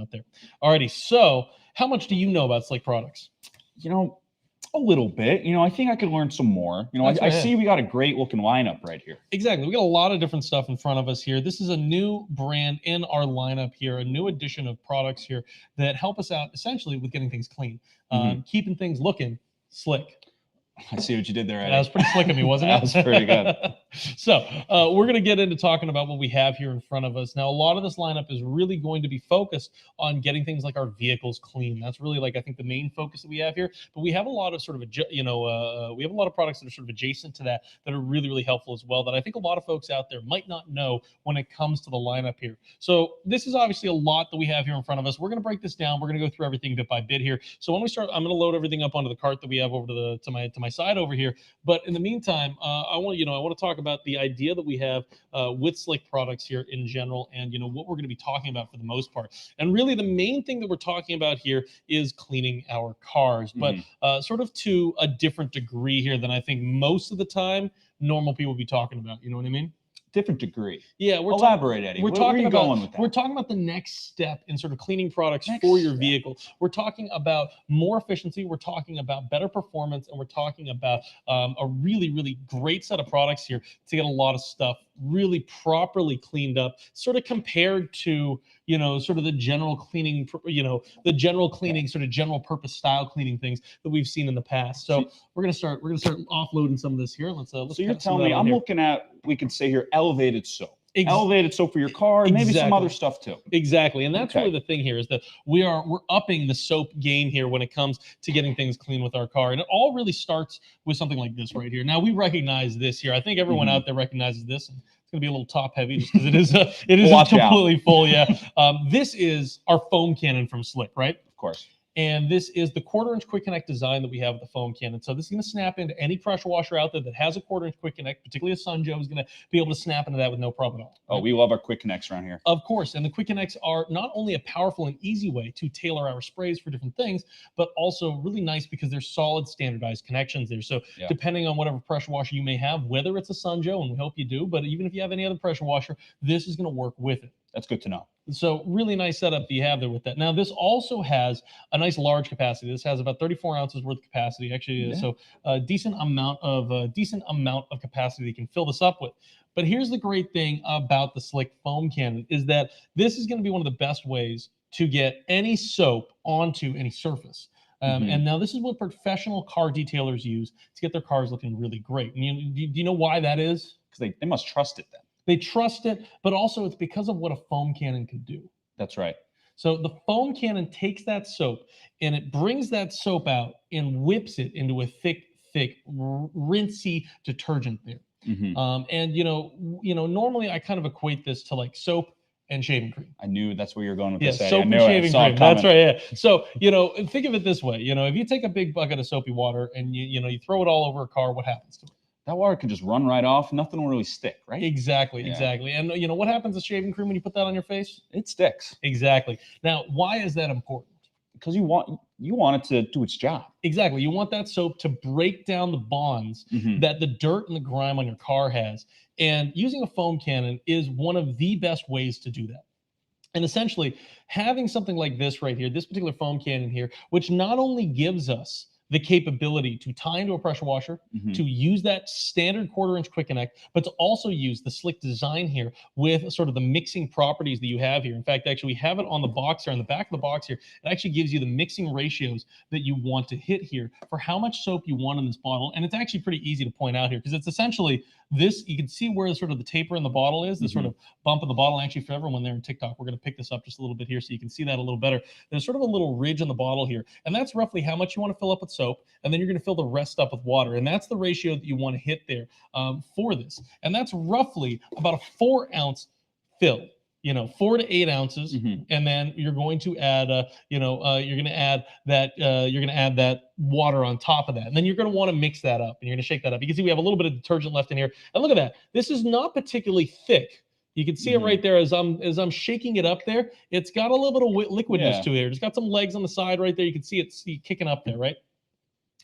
out there. Alrighty, so how much do you know about Slick products? You know, a little bit. You know, I think I could learn some more. You know, That's I right. see we got a great looking lineup right here. Exactly. We got a lot of different stuff in front of us here. This is a new brand in our lineup here, a new addition of products here that help us out essentially with getting things clean, keeping things looking slick. I see what you did there, Eddie. That was pretty slick of me, wasn't it? That was pretty good. So we're going to get into talking about what we have here in front of us. Now, a lot of this lineup is really going to be focused on getting things like our vehicles clean. That's really like, I think, the main focus that we have here. But we have a lot of sort of, we have a lot of products that are sort of adjacent to that that are really, really helpful as well that I think a lot of folks out there might not know when it comes to the lineup here. So this is obviously a lot that we have here in front of us. We're going to break this down. We're going to go through everything bit by bit here. So when we start, I'm going to load everything up onto the cart that we have over to my side over here. But in the meantime, I want to talk about the idea that we have with Slick products here in general, and what we're going to be talking about for the most part. And really, the main thing that we're talking about here is cleaning our cars, but sort of to a different degree here than I think most of the time normal people will be talking about. You know what I mean? Different degree. Yeah, elaborate, Eddie. We're where talking are you about going with that? we're talking about the next step in sort of cleaning products for your vehicle. We're talking about more efficiency. We're talking about better performance, and we're talking about a really, really great set of products here to get a lot of stuff really properly cleaned up, sort of compared to sort of the general cleaning, sort of general purpose style cleaning things that we've seen in the past. So we're gonna start offloading some of this here. Let's so you're telling me I'm looking at, we could say here, elevated soap. Elevated soap for your car, and maybe some other stuff too. Exactly, and that's really the thing here is that we're upping the soap game here when it comes to getting things clean with our car, and it all really starts with something like this right here. Now we recognize this here. I think everyone out there recognizes this. And it's going to be a little top heavy just because it is completely full. Yeah, this is our foam cannon from Slick, right? Of course. And this is the 1/4-inch quick connect design that we have with the foam cannon. So this is going to snap into any pressure washer out there that has a 1/4-inch quick connect, particularly a Sunjoe is going to be able to snap into that with no problem at all. Right? Oh, we love our quick connects around here. Of course. And the quick connects are not only a powerful and easy way to tailor our sprays for different things, but also really nice because they're solid standardized connections there. So depending on whatever pressure washer you may have, whether it's a Sunjoe, and we hope you do, but even if you have any other pressure washer, this is going to work with it. That's good to know. So really nice setup that you have there with that. Now this also has a nice large capacity. This has about 34 ounces worth of capacity. Actually, so a decent amount of capacity that you can fill this up with. But here's the great thing about the Slick foam cannon is that this is going to be one of the best ways to get any soap onto any surface. And now this is what professional car detailers use to get their cars looking really great. And do you know why that is? Because they must trust it then. They trust it, but also it's because of what a foam cannon can do. That's right. So the foam cannon takes that soap and it brings that soap out and whips it into a thick, rinsey detergent there. And normally I kind of equate this to like soap and shaving cream. I knew that's where you're going with this. Soap and shaving cream. That's right. Yeah. So think of it this way. If you take a big bucket of soapy water and you throw it all over a car, what happens to it? That water can just run right off. Nothing will really stick, right? Exactly. And what happens to shaving cream when you put that on your face? It sticks. Exactly. Now, why is that important? Because you want it to do its job. Exactly. You want that soap to break down the bonds that the dirt and the grime on your car has. And using a foam cannon is one of the best ways to do that. And essentially, having something like this right here, this particular foam cannon here, which not only gives us the capability to tie into a pressure washer, to use that standard 1/4-inch quick connect, but to also use the Slick design here with sort of the mixing properties that you have here. In fact, actually, we have it on the box here, on the back of the box here. It actually gives you the mixing ratios that you want to hit here for how much soap you want in this bottle. And it's actually pretty easy to point out here because it's essentially this. You can see where sort of the taper in the bottle is, the sort of bump in the bottle. Actually, for everyone there in TikTok, we're going to pick this up just a little bit here so you can see that a little better. There's sort of a little ridge in the bottle here, and that's roughly how much you want to fill up with soap, and then you're going to fill the rest up with water, and that's the ratio that you want to hit there for this. And that's roughly about a 4-ounce fill. 4 to 8 ounces, and then you're going to add, you're going to add that water on top of that, and then you're going to want to mix that up, and you're going to shake that up. You can see we have a little bit of detergent left in here, and look at that. This is not particularly thick. You can see it right there as I'm shaking it up there. It's got a little bit of liquidness to it. It's got some legs on the side right there. You can see it kicking up there, right?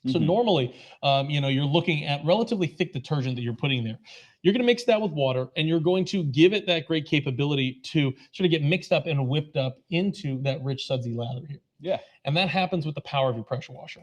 So normally, you're looking at relatively thick detergent that you're putting there. You're going to mix that with water, and you're going to give it that great capability to sort of get mixed up and whipped up into that rich sudsy lather here. Yeah. And that happens with the power of your pressure washer.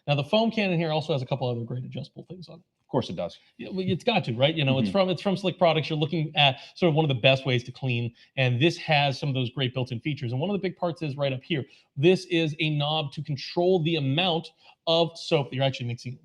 Now, the foam cannon here also has a couple other great adjustable things on it. Of course it does. It's got to, right? It's from Slick Products. You're looking at sort of one of the best ways to clean, and this has some of those great built-in features. And one of the big parts is right up here. This is a knob to control the amount of soap that you're actually mixing in.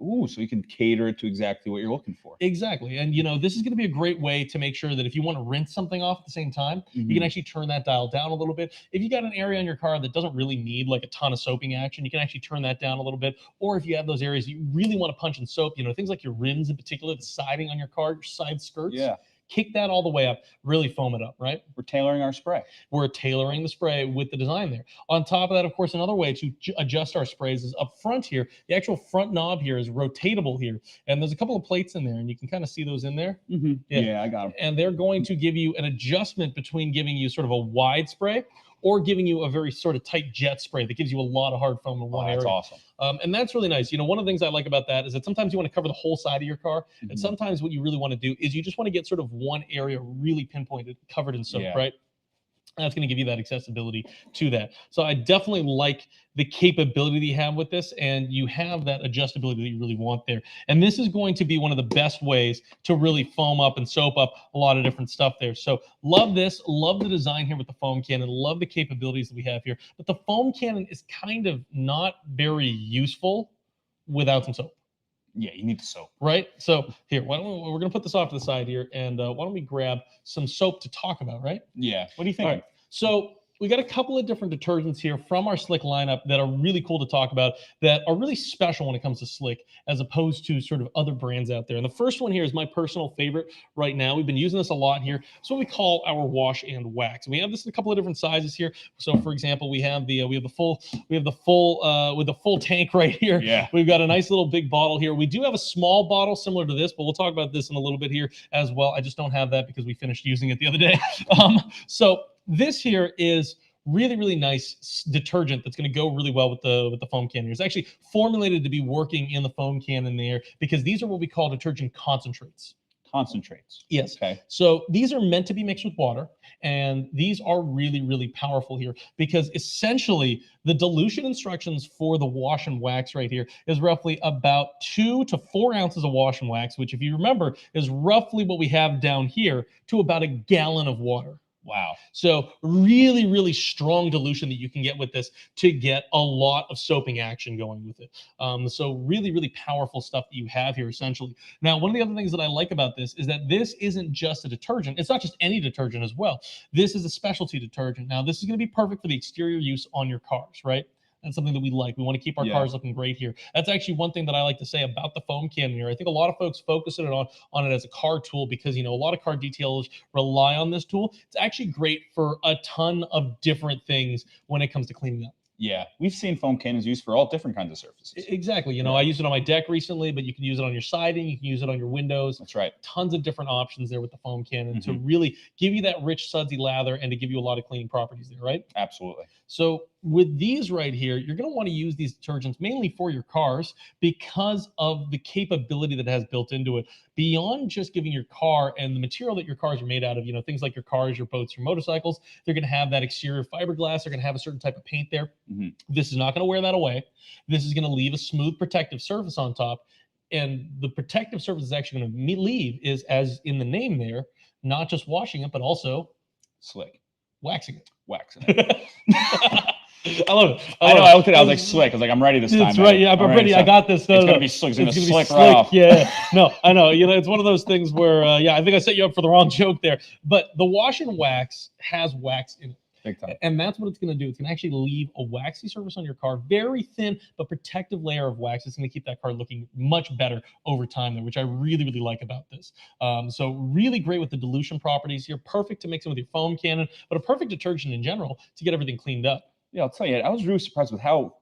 Ooh, so you can cater it to exactly what you're looking for. Exactly. And, this is going to be a great way to make sure that if you want to rinse something off at the same time, you can actually turn that dial down a little bit. If you got an area on your car that doesn't really need like a ton of soaping action, you can actually turn that down a little bit. Or if you have those areas you really want to punch in soap, things like your rims in particular, the siding on your car, your side skirts. Yeah. Kick that all the way up, really foam it up, right? We're tailoring our spray. We're tailoring the spray with the design there. On top of that, of course, another way to adjust our sprays is up front here. The actual front knob here is rotatable here. And there's a couple of plates in there, and you can kind of see those in there. Yeah, I got them. And they're going to give you an adjustment between giving you sort of a wide spray or giving you a very sort of tight jet spray that gives you a lot of hard foam in one area. That's awesome. And that's really nice. One of the things I like about that is that sometimes you want to cover the whole side of your car. And sometimes what you really want to do is you just want to get sort of one area really pinpointed, covered in soap, right? That's going to give you that accessibility to that. So I definitely like the capability that you have with this, and you have that adjustability that you really want there. And this is going to be one of the best ways to really foam up and soap up a lot of different stuff there. So love this, love the design here with the foam cannon, love the capabilities that we have here. But the foam cannon is kind of not very useful without some soap. Yeah, you need the soap. Right? So here, we're going to put this off to the side here, and why don't we grab some soap to talk about, right? Yeah. What do you think? All right. So we got a couple of different detergents here from our Slick lineup that are really cool to talk about, that are really special when it comes to Slick, as opposed to sort of other brands out there. And the first one here is my personal favorite right now. We've been using this a lot here. It's what we call our wash and wax. And we have this in a couple of different sizes here. So for example, we have the full tank right here. Yeah. We've got a nice little big bottle here. We do have a small bottle similar to this, but we'll talk about this in a little bit here as well. I just don't have that because we finished using it the other day. So this here is really, really nice detergent that's going to go really well with the foam cannon. It's actually formulated to be working in the foam cannon there, because these are what we call detergent concentrates. Concentrates. Yes. Okay. So these are meant to be mixed with water, and these are really, really powerful here, because essentially the dilution instructions for the wash and wax right here is roughly about 2 to 4 ounces of wash and wax, which, if you remember, is roughly what we have down here, to about a gallon of water. Wow. So really, really strong dilution that you can get with this to get a lot of soaping action going with it. So really, really powerful stuff that you have here, essentially. Now, one of the other things that I like about this is that this isn't just a detergent. It's not just any detergent as well. This is a specialty detergent. Now, this is going to be perfect for the exterior use on your cars, right? That's something that we like. We want to keep our cars looking great here. That's actually one thing that I like to say about the foam cannon here. I think a lot of folks focus on it as a car tool because, a lot of car detailers rely on this tool. It's actually great for a ton of different things when it comes to cleaning up. Yeah, we've seen foam cannons used for all different kinds of surfaces. Exactly. I used it on my deck recently, but you can use it on your siding. You can use it on your windows. That's right. Tons of different options there with the foam cannon to really give you that rich, sudsy lather and to give you a lot of cleaning properties there, right? Absolutely. So with these right here, you're going to want to use these detergents mainly for your cars because of the capability that it has built into it. Beyond just giving your car and the material that your cars are made out of, things like your cars, your boats, your motorcycles, they're going to have that exterior fiberglass. They're going to have a certain type of paint there. This is not going to wear that away. This is going to leave a smooth protective surface on top. And the protective surface is actually going to leave is, as in the name there, not just washing it, but also Slick. Waxing it. Waxing it. I love it. I looked at it. I was like, Slick. I was like, I'm ready this time. That's right. Yeah, I'm ready. So I got this. It's going to be slick. It's going to slick right off. Yeah. No, I know. It's one of those things where, I think I set you up for the wrong joke there. But the wash and wax has wax in it. Big time. And that's what it's going to do. It's going to actually leave a waxy surface on your car, very thin but protective layer of wax. It's going to keep that car looking much better over time there, which I really, really like about this. So really great with the dilution properties here. Perfect to mix in with your foam cannon, but a perfect detergent in general to get everything cleaned up. Yeah, I'll tell you, I was really surprised with how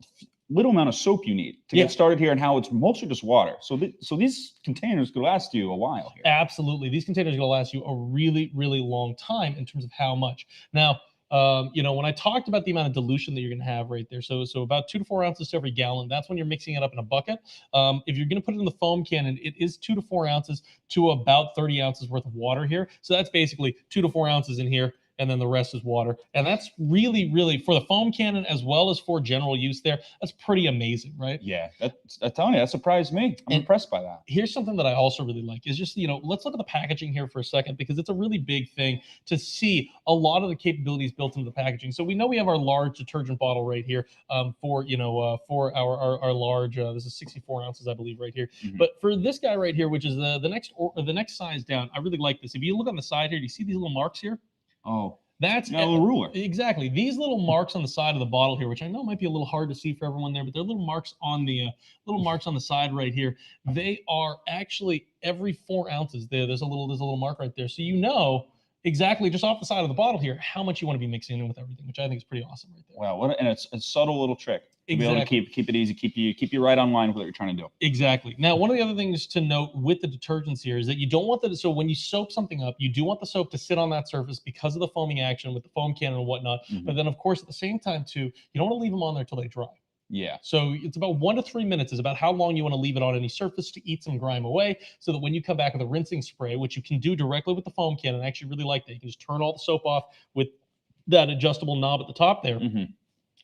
little amount of soap you need to get started here, and how it's mostly just water. So these containers could last you a while here. Absolutely. These containers are going to last you a really, really long time in terms of how much. Now, You know, when I talked about the amount of dilution that you're going to have right there, so about 2 to 4 ounces to every gallon. That's when you're mixing it up in a bucket. If you're going to put it in the foam cannon, it is 2 to 4 ounces to about 30 ounces worth of water here. So that's basically 2 to 4 ounces in here, and then the rest is water. And that's really, really, for the foam cannon as well as for general use there, that's pretty amazing, right? Yeah, I'm telling you, that surprised me. I'm impressed by that. Here's something that I also really like is just, you know, let's look at the packaging here for a second, because it's a really big thing to see a lot of the capabilities built into the packaging. So we know we have our large detergent bottle right here for, you know, for our large, this is 64 ounces, I believe, right here. But for this guy right here, which is the next size down, I really like this. If you look on the side here, do you see these little marks here? Oh, that's a little ruler. Exactly. These little marks on the side of the bottle here, which I know might be a little hard to see for everyone there, but they're little marks on the side right here. They are actually every 4 ounces. There's a little mark right there, so you know exactly just off the side of the bottle here how much you want to be mixing in with everything, which I think is pretty awesome right there. Wow, and it's a subtle little trick. To exactly. Be able to keep it easy, keep you right on line with what you're trying to do. Exactly. Now, one of the other things to note with the detergents here is that you don't want so when you soap something up, you do want the soap to sit on that surface because of the foaming action with the foam cannon and whatnot. But then, of course, at the same time too, you don't want to leave them on there till they dry. Yeah. So it's about 1 to 3 minutes is about how long you want to leave it on any surface to eat some grime away, so that when you come back with a rinsing spray, which you can do directly with the foam cannon, I actually really like that. You can just turn all the soap off with that adjustable knob at the top there.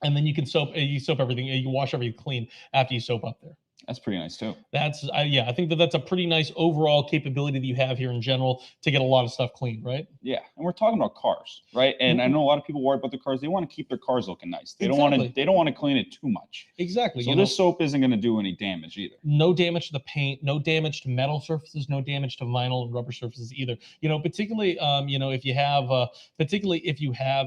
And then you can soap everything. You wash everything clean after you soap up there. That's pretty nice too. That's yeah, I think that's a pretty nice overall capability that you have here in general to get a lot of stuff clean, right? Yeah, and we're talking about cars, right? And I know a lot of people worry about their cars. They want to keep their cars looking nice. They don't want to clean it too much. Exactly. So this soap isn't going to do any damage either. No damage to the paint, no damage to metal surfaces, no damage to vinyl and rubber surfaces either. You know, particularly you know, if you have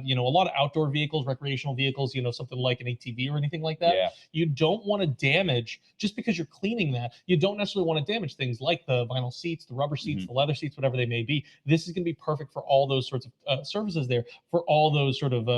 you know, a lot of outdoor vehicles, recreational vehicles, you know, something like an ATV or anything like that. Yeah. You don't want to damage, just because you're cleaning that, you don't necessarily want to damage things like the vinyl seats, the rubber seats, the leather seats, whatever they may be. This is going to be perfect for all those sorts of surfaces there, for all those sort of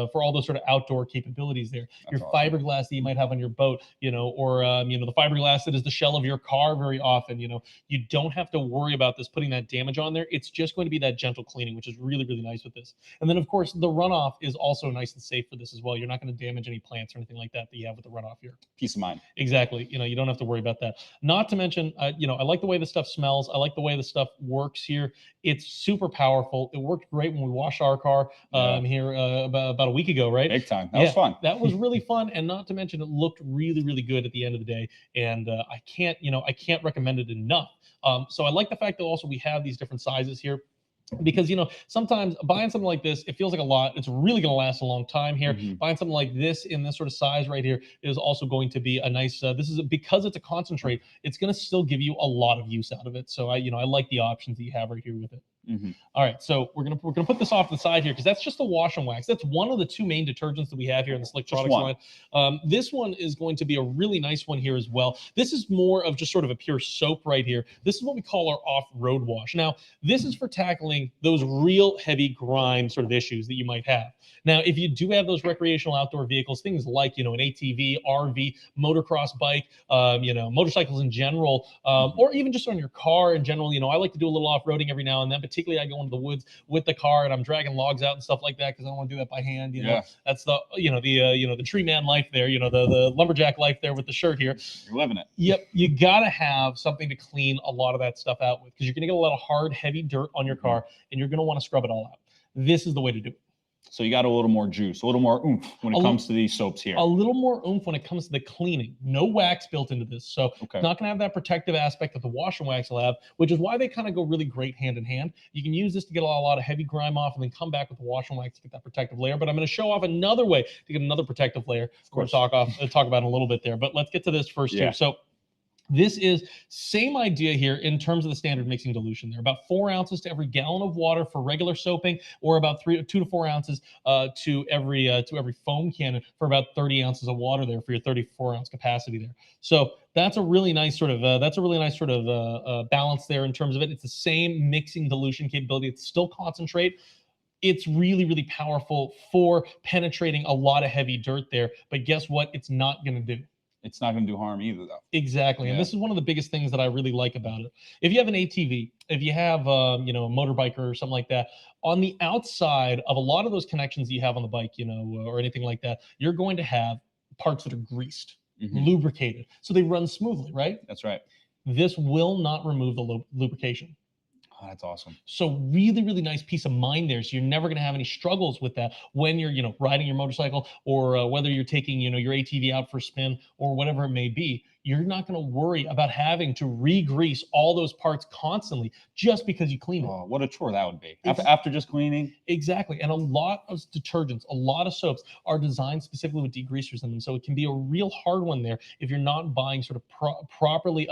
outdoor capabilities there. That's your awesome. Fiberglass that you might have on your boat, you know, or you know, the fiberglass that is the shell of your car very often, you know, you don't have to worry about this putting that damage on there. It's just going to be that gentle cleaning, which is really, really nice with this. And then, of course, the runoff is also nice and safe for this as well. You're not going to damage any plants or anything like that you have with the runoff here. Peace of mind. Exactly. You know, you don't have to worry about that. Not to mention, you know, I like the way the stuff smells. I like the way the stuff works here. It's super powerful. It worked great when we washed our car here about a week ago, right? Big time. That was fun. That was really fun. And not to mention, it looked really, really good at the end of the day. And I can't recommend it enough. So I like the fact that also we have these different sizes here. Because, you know, sometimes buying something like this, it feels like a lot. It's really going to last a long time here. Buying something like this in this sort of size right here is also going to be a nice, because it's a concentrate, it's going to still give you a lot of use out of it. So I like the options that you have right here with it. All right, so we're gonna put this off to the side here, because that's just the wash and wax. That's one of the two main detergents that we have here in the Slick Products line. This one is going to be a really nice one here as well. This is more of just sort of a pure soap right here. This is what we call our off-road wash. Now, this is for tackling those real heavy grime sort of issues that you might have. Now, if you do have those recreational outdoor vehicles, things like, you know, an ATV, RV, motocross bike, you know, motorcycles in general, or even just on your car in general, you know, I like to do a little off-roading every now and then. Particularly, I go into the woods with the car and I'm dragging logs out and stuff like that, because I don't want to do that by hand. You know, that's the the tree man life there. You know, the lumberjack life there with the shirt here. You're living it. Yep, you gotta have something to clean a lot of that stuff out with, because you're gonna get a lot of hard, heavy dirt on your car, and you're gonna want to scrub it all out. This is the way to do it. So you got a little more juice, a little more oomph when it comes to these soaps here. A little more oomph when it comes to the cleaning. No wax built into this. So it's not going to have that protective aspect that the wash and wax will have, which is why they kind of go really great hand in hand. You can use this to get a lot of heavy grime off and then come back with the wash and wax to get that protective layer. But I'm going to show off another way to get another protective layer. We're going to talk about in a little bit there. But let's get to this first here. So this is same idea here in terms of the standard mixing dilution. They're about 4 ounces to every gallon of water for regular soaping, or about 2 to 4 ounces to every foam cannon for about 30 ounces of water there for your 34 ounce capacity there. So that's a really nice sort of balance there in terms of it. It's the same mixing dilution capability. It's still concentrate. It's really, really powerful for penetrating a lot of heavy dirt there. But guess what? It's not going to do. It's not going to do harm either, though. Exactly. And this is one of the biggest things that I really like about it. If you have an ATV, if you have, you know, a motorbiker or something like that, on the outside of a lot of those connections that you have on the bike, you know, or anything like that, you're going to have parts that are greased, lubricated, so they run smoothly, right? That's right. This will not remove the lubrication. Oh, that's awesome. So really, really nice peace of mind there. So you're never going to have any struggles with that when you're, you know, riding your motorcycle, or whether you're taking, you know, your ATV out for a spin or whatever it may be. You're not going to worry about having to re-grease all those parts constantly just because you clean it. Oh, what a chore that would be. After just cleaning. Exactly. And a lot of detergents, a lot of soaps are designed specifically with degreasers in them. So it can be a real hard one there if you're not buying sort of properly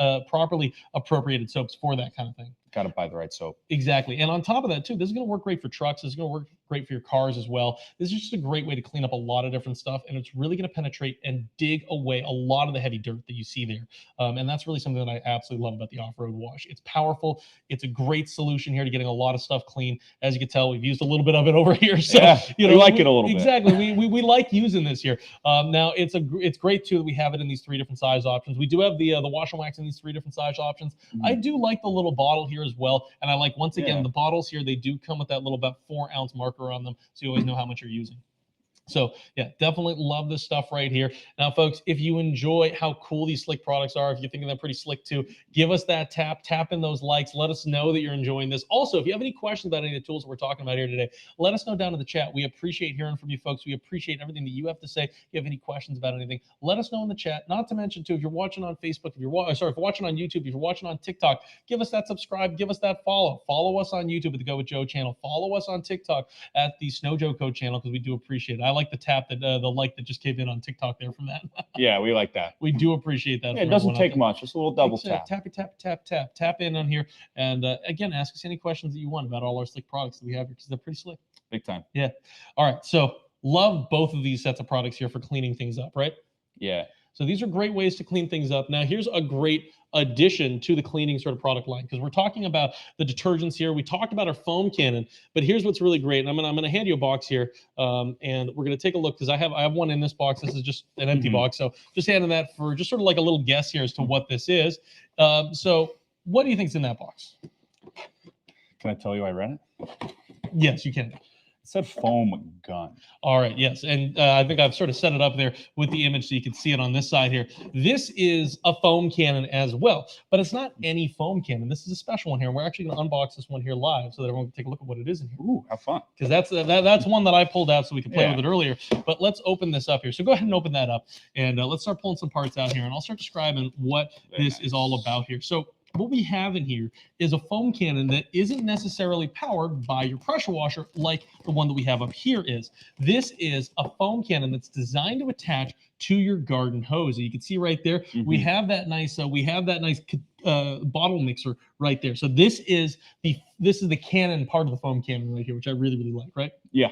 appropriated soaps for that kind of thing. Got to buy the right soap. Exactly. And on top of that, too, this is going to work great for trucks. This is going to work great for your cars as well. This is just a great way to clean up a lot of different stuff. And it's really going to penetrate and dig away a lot of the heavy dirt that you see there. And that's really something that I absolutely love about the off-road wash. It's powerful. It's a great solution here to getting a lot of stuff clean. As you can tell, we've used a little bit of it over here. So, you know, we like it a little bit. Exactly. We like using this here. Now, it's great, too, that we have it in these 3 different size options. We do have the wash and wax in these 3 different size options. I do like the little bottle here as well. And I like, once again, the bottles here, they do come with that little about 4-ounce marker on them, so you always know how much you're using. So yeah, definitely love this stuff right here. Now, folks, if you enjoy how cool these slick products are, if you're thinking they're pretty slick too, give us that tap in those likes. Let us know that you're enjoying this. Also, if you have any questions about any of the tools that we're talking about here today, let us know down in the chat. We appreciate hearing from you folks. We appreciate everything that you have to say. If you have any questions about anything, let us know in the chat. Not to mention too, if you're watching on Facebook, if you're watching on YouTube, if you're watching on TikTok, give us that subscribe, give us that follow. Follow us on YouTube at the Go With Joe channel. Follow us on TikTok at the Snow Joe Code channel, because we do appreciate it. I like the tap that the like that just came in on TikTok there from that. Yeah, we like that. We do appreciate that. Yeah, it doesn't take much. Just a little double tap. Tap in on here. And again, ask us any questions that you want about all our slick products that we have here, because they're pretty slick. Big time. Yeah. All right. So love both of these sets of products here for cleaning things up, right? Yeah. So these are great ways to clean things up. Now, here's a great addition to the cleaning sort of product line, because we're talking about the detergents here. We talked about our foam cannon, but here's what's really great. And I'm gonna hand you a box here, and we're gonna take a look, because I have one in this box. This is just an empty box, so just handing that for just sort of like a little guess here as to what this is. So what do you think's in that box? Can I tell you I read it? Yes, you can. It said foam gun. All right, yes. And I think I've sort of set it up there with the image so you can see it on this side here. This is a foam cannon as well, but it's not any foam cannon. This is a special one here. We're actually going to unbox this one here live so that everyone can take a look at what it is in here. Ooh, have fun. Because that's one that I pulled out so we could play with it earlier. But let's open this up here. So go ahead and open that up, and let's start pulling some parts out here, and I'll start describing what this is all about here. So what we have in here is a foam cannon that isn't necessarily powered by your pressure washer like the one that we have up here is. This is a foam cannon that's designed to attach to your garden hose. And you can see right there, we have that nice bottle mixer right there. So this is the cannon part of the foam cannon right here, which I really, really like, right? Yeah.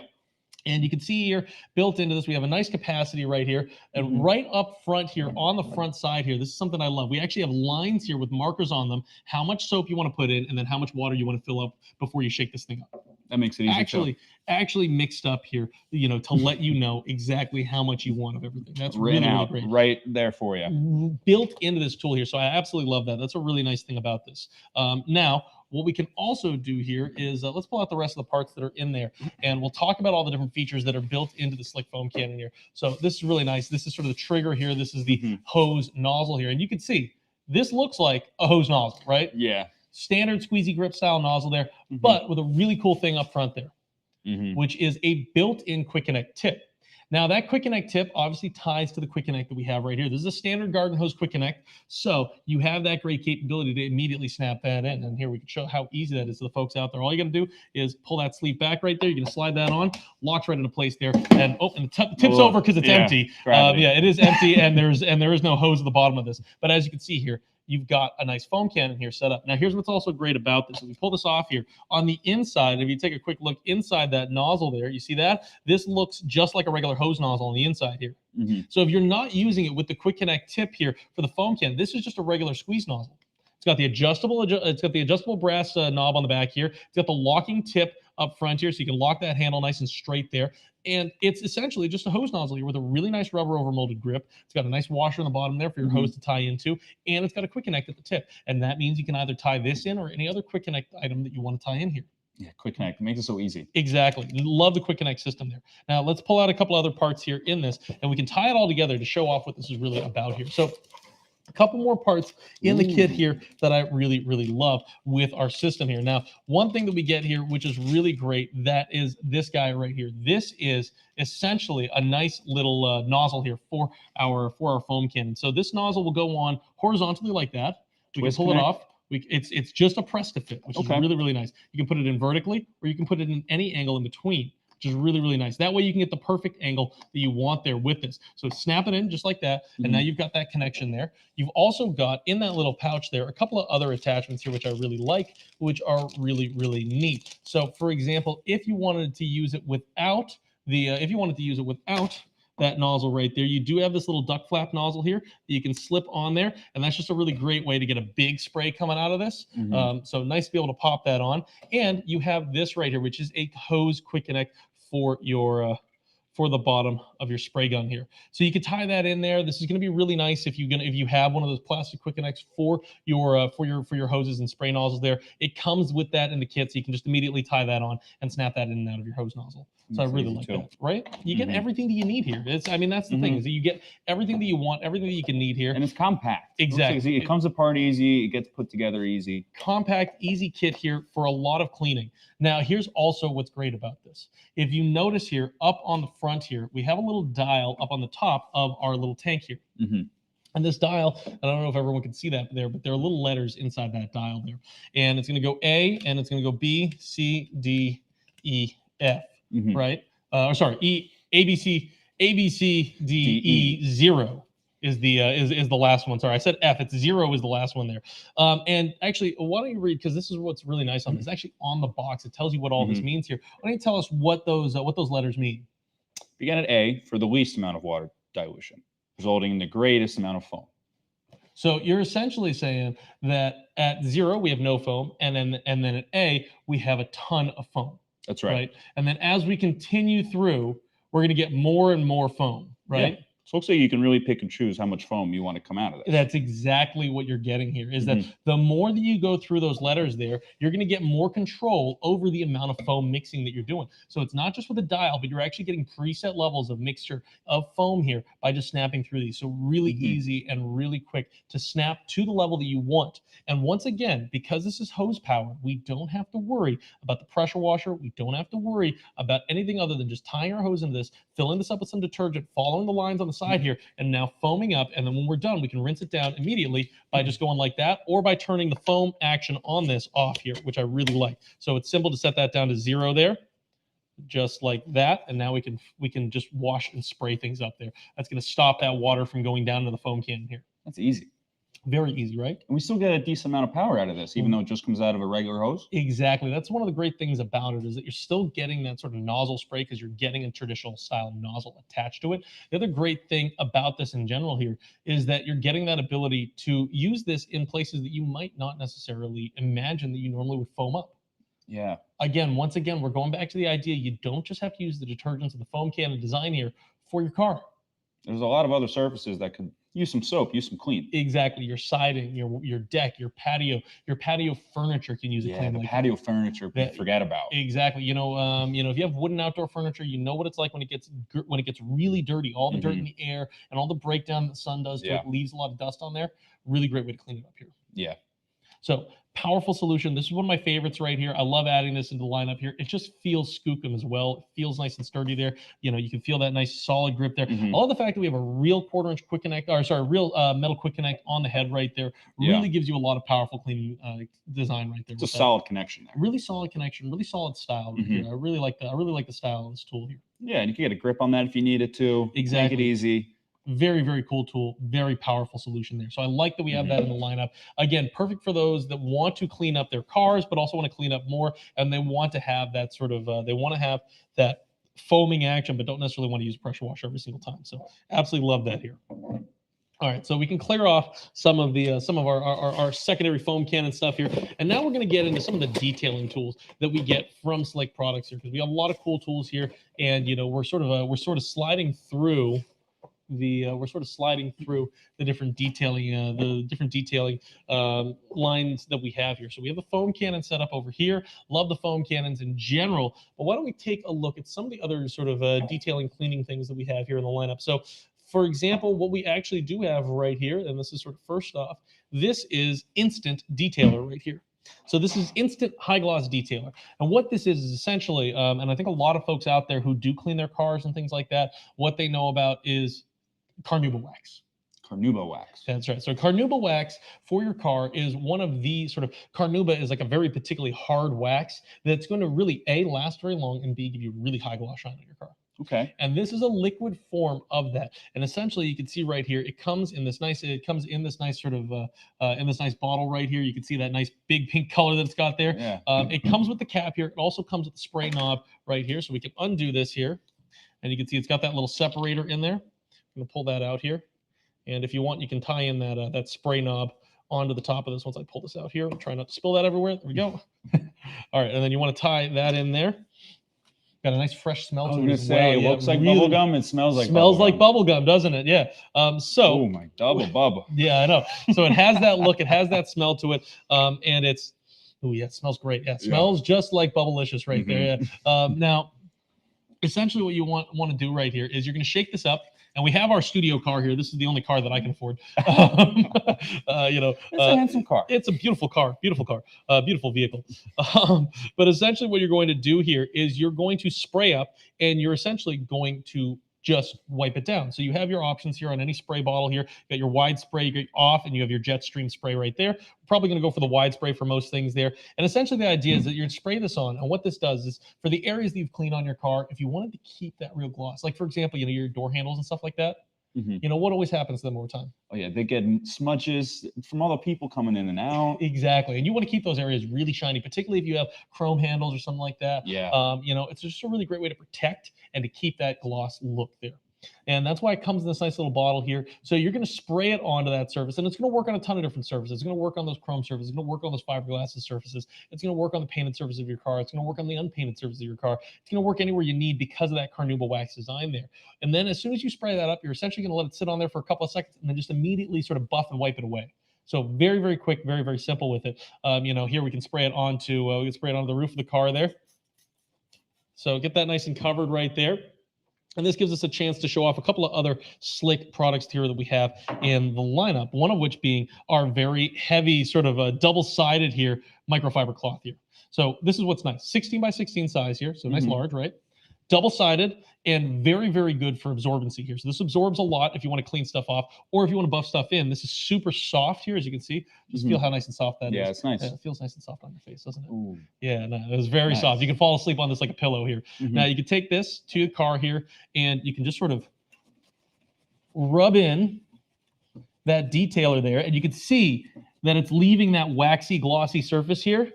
And you can see here, built into this, we have a nice capacity right here. And right up front here, on the front side here, this is something I love. We actually have lines here with markers on them, how much soap you want to put in, and then how much water you want to fill up before you shake this thing up. That makes it easy. Actually mixed up here, you know, to let you know exactly how much you want of everything. That's really, really great. Right there for you. Built into this tool here. So I absolutely love that. That's a really nice thing about this. Now, what we can also do here is let's pull out the rest of the parts that are in there, and we'll talk about all the different features that are built into the slick foam cannon here. So this is really nice. This is sort of the trigger here. This is the hose nozzle here. And you can see this looks like a hose nozzle, right? Yeah. Standard squeezy grip style nozzle there, but with a really cool thing up front there, which is a built-in quick connect tip. Now that quick connect tip obviously ties to the quick connect that we have right here. This is a standard garden hose quick connect. So you have that great capability to immediately snap that in. And here we can show how easy that is to the folks out there. All you got to do is pull that sleeve back right there. You're going to slide that on, locks right into place there. And and the tip's over because it's empty. Yeah, it is empty, and there is no hose at the bottom of this. But as you can see here, you've got a nice foam cannon here set up. Now, here's what's also great about this. If we pull this off here, on the inside, if you take a quick look inside that nozzle there, you see that? This looks just like a regular hose nozzle on the inside here. So if you're not using it with the quick connect tip here for the foam cannon, this is just a regular squeeze nozzle. It's got the adjustable brass knob on the back here. It's got the locking tip up front here, so you can lock that handle nice and straight there. And it's essentially just a hose nozzle here with a really nice rubber over molded grip. It's got a nice washer on the bottom there for your hose to tie into, and it's got a quick connect at the tip. And that means you can either tie this in or any other quick connect item that you want to tie in here. Yeah, quick connect. It makes it so easy. Exactly. Love the quick connect system there. Now let's pull out a couple other parts here in this, and we can tie it all together to show off what this is really about here. So a couple more parts in the kit here that I really, really love with our system here. Now, one thing that we get here, which is really great, that is this guy right here. This is essentially a nice little nozzle here for our foam cannon. So this nozzle will go on horizontally like that. We can pull it off. It's just a press to fit, which is really, really nice. You can put it in vertically, or you can put it in any angle in between, which is really, really nice. That way you can get the perfect angle that you want there with this. So snap it in just like that, and now you've got that connection there. You've also got in that little pouch there a couple of other attachments here, which I really like, which are really, really neat. So for example, if you wanted to use it without that nozzle right there, you do have this little duck flap nozzle here that you can slip on there, and that's just a really great way to get a big spray coming out of this. So nice to be able to pop that on. And you have this right here, which is a hose quick connect for your for the bottom of your spray gun here. So you can tie that in there. This is going to be really nice if you have one of those plastic quick connects for your hoses and spray nozzles there. It comes with that in the kit, so you can just immediately tie that on and snap that in and out of your hose nozzle. So I really like that, right? You get everything that you need here. That's the thing, is that you get everything that you want, everything that you can need here. And it's compact. Exactly. It comes apart easy. It gets put together easy. Compact, easy kit here for a lot of cleaning. Now, here's also what's great about this. If you notice here, up on the front here, we have a little dial up on the top of our little tank here. And this dial, I don't know if everyone can see that there, but there are little letters inside that dial there. And it's going to go A, and it's going to go B, C, D, E, F. Right? Sorry, A, B, C, D, E, 0 is the last one. Sorry, I said F. It's 0 is the last one there. And actually, why don't you read, because this is what's really nice on this. Actually, on the box, it tells you what all this means here. Why don't you tell us what those letters mean? Begin at A for the least amount of water dilution, resulting in the greatest amount of foam. So you're essentially saying that at 0 we have no foam, and then at A we have a ton of foam. That's right. And then as we continue through, we're going to get more and more foam, right? Yeah. So it looks like you can really pick and choose how much foam you want to come out of this. That's exactly what you're getting here, is that the more that you go through those letters there, you're going to get more control over the amount of foam mixing that you're doing. So it's not just with a dial, but you're actually getting preset levels of mixture of foam here by just snapping through these. So really easy and really quick to snap to the level that you want. And once again, because this is hose power, we don't have to worry about the pressure washer. We don't have to worry about anything other than just tying our hose into this, filling this up with some detergent, following the lines on the side here, and now foaming up. And then when we're done, we can rinse it down immediately by just going like that, or by turning the foam action on this off here, which I really like. So it's simple to set that down to 0 there, just like that. And now we can just wash and spray things up there. That's going to stop that water from going down to the foam cannon here. That's easy. Very easy, right? And we still get a decent amount of power out of this, even though it just comes out of a regular hose. Exactly. That's one of the great things about it, is that you're still getting that sort of nozzle spray because you're getting a traditional style nozzle attached to it. The other great thing about this in general here is that you're getting that ability to use this in places that you might not necessarily imagine that you normally would foam up. Yeah. Once again, we're going back to the idea you don't just have to use the detergents of the foam cannon design here for your car. There's a lot of other surfaces that could use some soap, use some clean. Exactly. Your siding, your deck, your patio furniture can use a clean. The patio furniture, forget about. Exactly. If you have wooden outdoor furniture, you know what it's like when it gets really dirty. All the dirt in the air and all the breakdown that the sun does to it leaves a lot of dust on there. Really great way to clean it up here. Yeah. So powerful solution. This is one of my favorites right here. I love adding this into the lineup here. It just feels skookum as well. It feels nice and sturdy there. You can feel that nice solid grip there. I love the fact that we have a real quarter-inch quick connect, real metal quick connect on the head right there. Really gives you a lot of powerful cleaning design right there. It's a solid connection there. Really solid connection, really solid style right here. I really like the style of this tool here. Yeah, and you can get a grip on that if you need it to. Exactly. Make it easy. Very, very cool tool, very powerful solution there. So I like that we have that in the lineup. Again, perfect for those that want to clean up their cars, but also want to clean up more, and they want to have that sort of, they want to have that foaming action, but don't necessarily want to use a pressure washer every single time. So absolutely love that here. All right, so we can clear off some of our secondary foam cannon stuff here, and now we're going to get into some of the detailing tools that we get from Slick Products here, because we have a lot of cool tools here, and we're sort of sliding through the different detailing lines that we have here. So we have the foam cannon set up over here. Love the foam cannons in general, but why don't we take a look at some of the other sort of detailing, cleaning things that we have here in the lineup. So for example, what we actually do have right here, and this is sort of first off, this is Instant Detailer right here. So this is Instant High Gloss Detailer. And what this is essentially, and I think a lot of folks out there who do clean their cars and things like that, what they know about is carnauba wax. Carnauba wax. That's right. So carnauba wax for your car is one of the sort of, carnauba is like a very particularly hard wax that's going to really A, last very long, and B, give you really high gloss shine on your car. Okay. And this is a liquid form of that. And essentially you can see right here, it comes in this nice sort of, in this nice bottle right here. You can see that nice big pink color that it's got there. Yeah. It comes with the cap here. It also comes with the spray knob right here. So we can undo this here. And you can see it's got that little separator in there. I'm going to pull that out here. And if you want, you can tie in that spray knob onto the top of this once I pull this out here. Try not to spill that everywhere. There we go. All right. And then you want to tie that in there. Got a nice fresh smell to it. I was going to say, it looks like bubble gum. It smells like bubble gum, doesn't it? Yeah. Oh, my double bubble. Yeah, I know. So it has that look. It has that smell to it. And it's, oh, yeah, it smells great. Yeah, it smells just like Bubblicious right there. Yeah. Now, essentially what you want to do right here is you're going to shake this up. And we have our studio car here. This is the only car that I can afford. It's a handsome car. It's a beautiful car, beautiful vehicle. But essentially what you're going to do here is you're going to spray up and you're essentially going to just wipe it down. So you have your options here on any spray bottle here. You got your wide spray, you get off, and you have your jet stream spray right there. We're probably going to go for the wide spray for most things there. And essentially the idea is that you're going to spray this on. And what this does is for the areas that you've cleaned on your car, if you wanted to keep that real gloss, like for example, your door handles and stuff like that, what always happens to them over time? Oh yeah, they get smudges from all the people coming in and out. Exactly, and you want to keep those areas really shiny, particularly if you have chrome handles or something like that. Yeah. It's just a really great way to protect and to keep that gloss look there. And that's why it comes in this nice little bottle here. So you're going to spray it onto that surface, and it's going to work on a ton of different surfaces. It's going to work on those chrome surfaces. It's going to work on those fiberglass surfaces. It's going to work on the painted surface of your car. It's going to work on the unpainted surface of your car. It's going to work anywhere you need because of that carnauba wax design there. And then as soon as you spray that up, you're essentially going to let it sit on there for a couple of seconds and then just immediately sort of buff and wipe it away. So very, very quick, very, very simple with it. Here we can spray it onto the roof of the car there. So get that nice and covered right there. And this gives us a chance to show off a couple of other Slick products here that we have in the lineup, one of which being our very heavy sort of a double-sided here microfiber cloth here. So this is what's nice, 16 by 16 size here, so nice large, right? Double-sided and very, very good for absorbency here. So this absorbs a lot if you want to clean stuff off or if you want to buff stuff in. This is super soft here, as you can see. Just feel how nice and soft that is. Yeah, it's nice. Yeah, it feels nice and soft on your face, doesn't it? Ooh. Yeah, no, it was very soft. You can fall asleep on this like a pillow here. Now you can take this to your car here and you can just sort of rub in that detailer there, and you can see that it's leaving that waxy, glossy surface here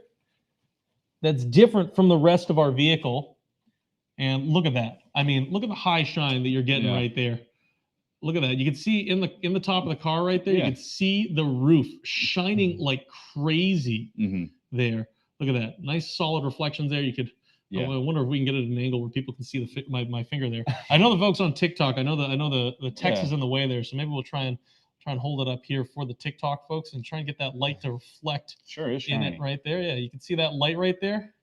that's different from the rest of our vehicle. And look at that. I mean, look at the high shine that you're getting right there. Look at that. You can see in the top of the car right there, you can see the roof shining like crazy there. Look at that. Nice solid reflections there. You could, I wonder if we can get it at an angle where people can see my finger there. I know the folks on TikTok, I know the text is in the way there, so maybe we'll try and hold it up here for the TikTok folks and try and get that light to reflect in it right there. Yeah, you can see that light right there.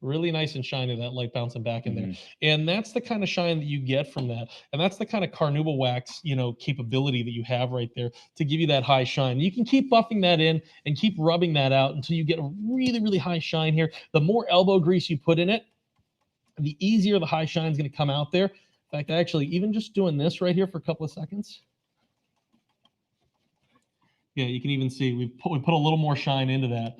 Really nice and shiny, that light bouncing back in there. And that's the kind of shine that you get from that. And that's the kind of carnauba wax, capability that you have right there to give you that high shine. You can keep buffing that in and keep rubbing that out until you get a really, really high shine here. The more elbow grease you put in it, the easier the high shine is going to come out there. In fact, actually, even just doing this right here for a couple of seconds. Yeah, you can even see we put a little more shine into that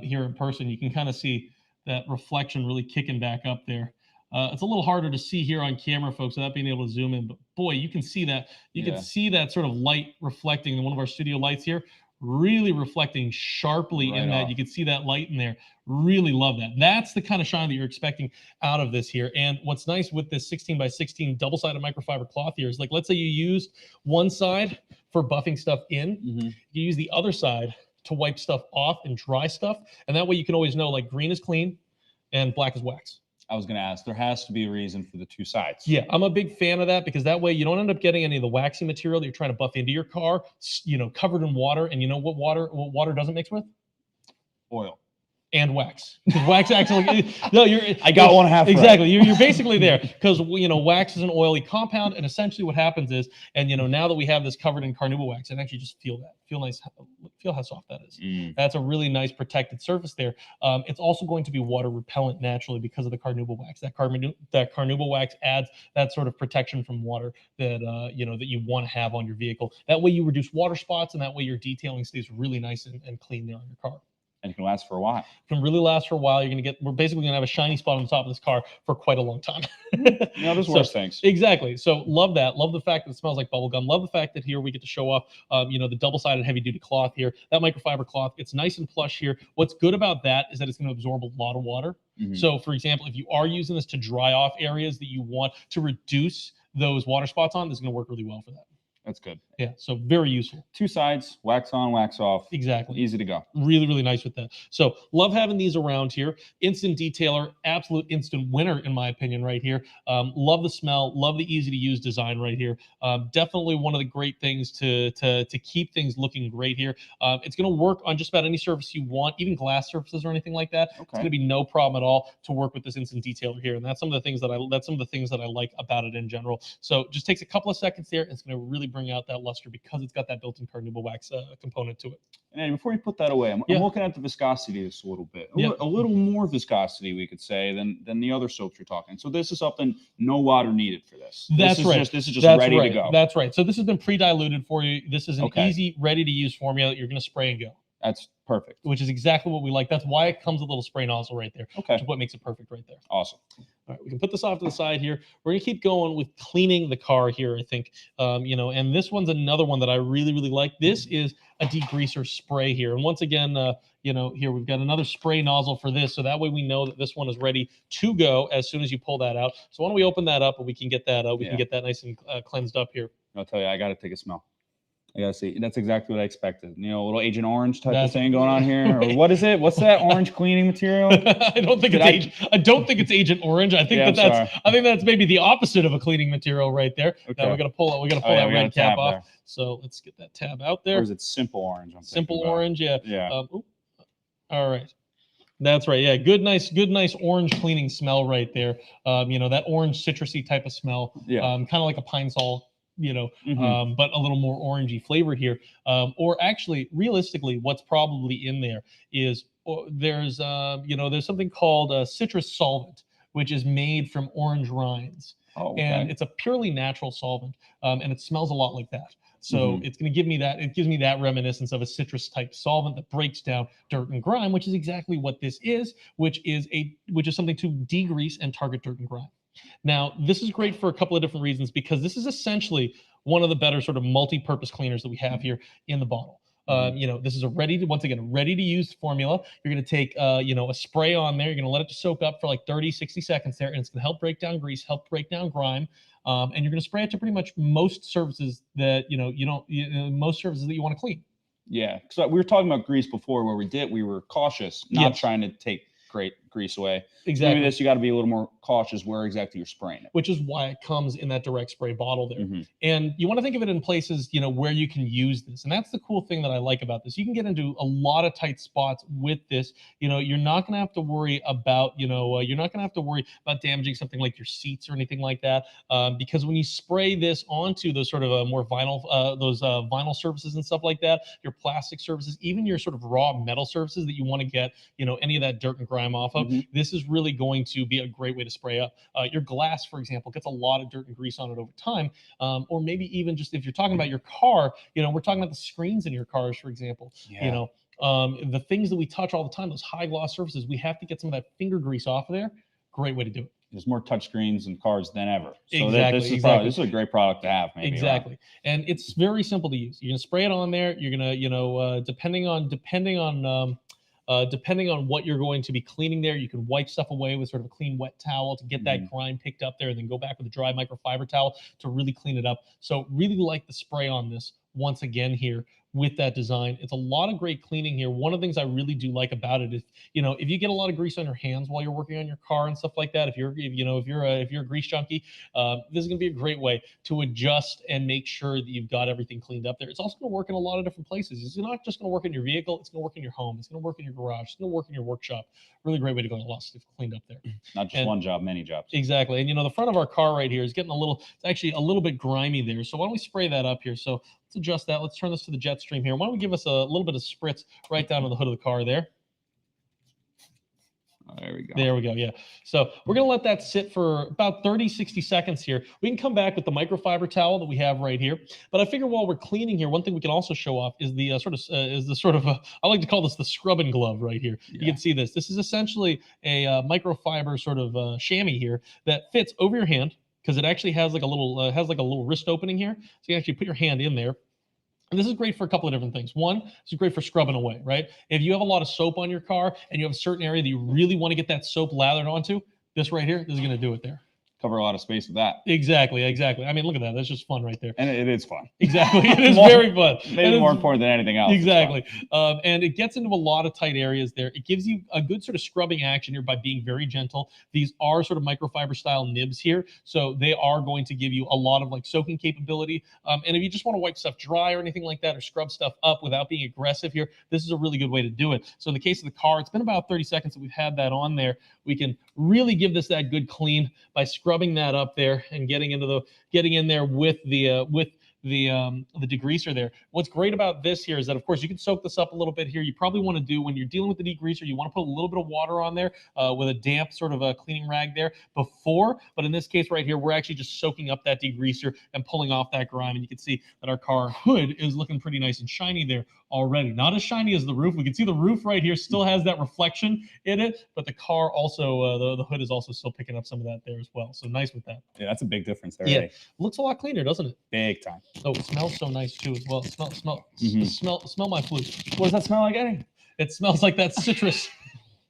here in person. You can kind of see that reflection really kicking back up there. It's a little harder to see here on camera, folks, without being able to zoom in. But boy, you can see that. You can see that sort of light reflecting in one of our studio lights here really reflecting sharply Right in that. off. You can see that light in there. Really love that. That's the kind of shine that you're expecting out of this here. And what's nice with this 16 by 16 double-sided microfiber cloth here is, like, let's say you used one side for buffing stuff in, you use the other side to wipe stuff off and dry stuff. And that way you can always know, like, green is clean and black is wax. I was going to ask, there has to be a reason for the two sides. Yeah, I'm a big fan of that, because that way you don't end up getting any of the waxy material that you're trying to buff into your car, covered in water. And you know what water doesn't mix with? Oil. And wax, because wax actually I got one half exactly right. you're basically there, because wax is an oily compound, and essentially what happens is, and now that we have this covered in carnauba wax, and actually just feel nice, feel how soft that is. That's a really nice protected surface there. It's also going to be water repellent naturally because of the carnauba wax. That carnauba wax adds that sort of protection from water that that you want to have on your vehicle. That way you reduce water spots, and that way your detailing stays really nice and clean there on your car. And it can last for a while. It can really last for a while. We're basically going to have a shiny spot on the top of this car for quite a long time. There's worse things. Exactly. So love that. Love the fact that it smells like bubble gum. Love the fact that here we get to show off, the double-sided heavy-duty cloth here. That microfiber cloth, it's nice and plush here. What's good about that is that it's going to absorb a lot of water. So, for example, if you are using this to dry off areas that you want to reduce those water spots on, this is going to work really well for that. That's good. Yeah, so very useful. Two sides, wax on, wax off. Exactly. Easy to go. Really, really nice with that. So love having these around here. Instant detailer, absolute instant winner in my opinion right here. Love the smell, love the easy to use design right here. Definitely one of the great things to keep things looking great here. It's going to work on just about any surface you want, even glass surfaces or anything like that. Okay. It's going to be no problem at all to work with this instant detailer here. And that's some of the things that I like about it in general. So just takes a couple of seconds there, and it's going to really bring out that luster because it's got that built-in carnauba wax component to it. And before you put that away, I'm looking at the viscosity of this a little bit. A little more viscosity, we could say, than the other soaps you're talking. So this is something, no water needed for this. That's right. This is just ready to go. That's right. So this has been pre-diluted for you. This is an easy, ready-to-use formula that you're going to spray and go. That's perfect. Which is exactly what we like. That's why it comes with a little spray nozzle right there. Okay. Which is what makes it perfect right there. Awesome. All right, we can put this off to the side here. We're gonna keep going with cleaning the car here, I think. And this one's another one that I really, really like. This is a degreaser spray here. And once again, here we've got another spray nozzle for this. So that way we know that this one is ready to go as soon as you pull that out. So why don't we open that up and we can get that can get that nice and cleansed up here. I'll tell you, I gotta take a smell. I gotta see. That's exactly what I expected. A little Agent Orange type of thing going on here. Or what is it? What's that orange cleaning material? I don't think it's Agent Orange. I think that's maybe the opposite of a cleaning material right there. Okay. Now we're gonna pull that red cap off. There. So let's get that tab out there. Or is it Simple Orange? Simple Orange, yeah. Yeah. All right. That's right. Yeah, good, nice orange cleaning smell right there. That orange citrusy type of smell. Yeah. Kind of like a Pine Sol. But a little more orangey flavor here. Or actually, realistically, what's probably in there is there's something called citrus solvent, which is made from orange rinds. Oh, okay. And it's a purely natural solvent, and it smells a lot like that. So it's going to give me that. It gives me that reminiscence of a citrus type solvent that breaks down dirt and grime, which is exactly what this is, which is something to degrease and target dirt and grime. Now, this is great for a couple of different reasons, because this is essentially one of the better sort of multi-purpose cleaners that we have here in the bottle. This is a ready to use formula. You're going to take, a spray on there. You're going to let it soak up for like 30, 60 seconds there, and it's going to help break down grease, help break down grime. And you're going to spray it to pretty much most surfaces that, most surfaces that you want to clean. Yeah. So we were talking about grease before where we were cautious, not trying to take great grease away. Exactly. Maybe this, you got to be a little more cautious where exactly you're spraying it. Which is why it comes in that direct spray bottle there. And you want to think of it in places, where you can use this. And that's the cool thing that I like about this. You can get into a lot of tight spots with this. You're not going to have to worry about, damaging something like your seats or anything like that. Because when you spray this onto those sort of more vinyl surfaces and stuff like that, your plastic surfaces, even your sort of raw metal surfaces that you want to get, any of that dirt and grime off of, this is really going to be a great way to spray up. Your glass, for example, gets a lot of dirt and grease on it over time. Or maybe even just if you're talking about your car, we're talking about the screens in your cars, for example. Yeah. The things that we touch all the time, those high gloss surfaces, we have to get some of that finger grease off of there. Great way to do it. There's more touchscreens in cars than ever. So Exactly, this is exactly. this is a great product to have. Maybe Exactly, and it's very simple to use. You're gonna spray it on there. You're gonna, depending on what you're going to be cleaning there, you can wipe stuff away with sort of a clean wet towel to get that grime picked up there, and then go back with a dry microfiber towel to really clean it up. So really like the spray on this once again here with that design. It's a lot of great cleaning here. One of the things I really do like about it is, if you get a lot of grease on your hands while you're working on your car and stuff like that, if you're a grease junkie, this is going to be a great way to adjust and make sure that you've got everything cleaned up there. It's also going to work in a lot of different places. It's not just going to work in your vehicle. It's going to work in your home. It's going to work in your garage. It's going to work in your workshop. Really great way to get a lot of stuff cleaned up there. Not just one job, many jobs. Exactly. And the front of our car right here is getting it's actually a little bit grimy there. So why don't we spray that up here? So let's adjust that. Let's turn this to the jet stream here. Why don't we give us a little bit of spritz right down to the hood of the car there? Oh, there we go. There we go. Yeah. So we're going to let that sit for about 30, 60 seconds here. We can come back with the microfiber towel that we have right here. But I figure while we're cleaning here, one thing we can also show off is the I like to call this the scrubbing glove right here. Yeah. You can see this. This is essentially a microfiber sort of chamois here that fits over your hand, because it actually has like a little wrist opening here. So you can actually put your hand in there. And this is great for a couple of different things. One, this is great for scrubbing away, right? If you have a lot of soap on your car and you have a certain area that you really want to get that soap lathered onto, this right here, this is going to do it there. Cover a lot of space with that. Exactly. I mean, look at that. That's just fun right there. And it is fun. Exactly. It is very fun. Maybe more important than anything else. Exactly. And it gets into a lot of tight areas there. It gives you a good sort of scrubbing action here by being very gentle. These are sort of microfiber style nibs here. So they are going to give you a lot of like soaking capability. And if you just want to wipe stuff dry or anything like that, or scrub stuff up without being aggressive here, this is a really good way to do it. So in the case of the car, it's been about 30 seconds that we've had that on there. We can really give this that good clean by scrubbing that up there and getting in there with the degreaser there. What's great about this here is that, of course, you can soak this up a little bit here. You probably want to do, when you're dealing with the degreaser, you want to put a little bit of water on there with a damp sort of a cleaning rag there before. But in this case right here, we're actually just soaking up that degreaser and pulling off that grime. And you can see that our car hood is looking pretty nice and shiny there already. Not as shiny as the roof. We can see the roof right here still has that reflection in it, but the car also, the hood is also still picking up some of that there as well. So nice with that. Yeah, that's a big difference there. Yeah, looks a lot cleaner, doesn't it? Big time. Oh, it smells so nice too as well. Smell my flute. What does that smell like, Eddie? It smells like that citrus.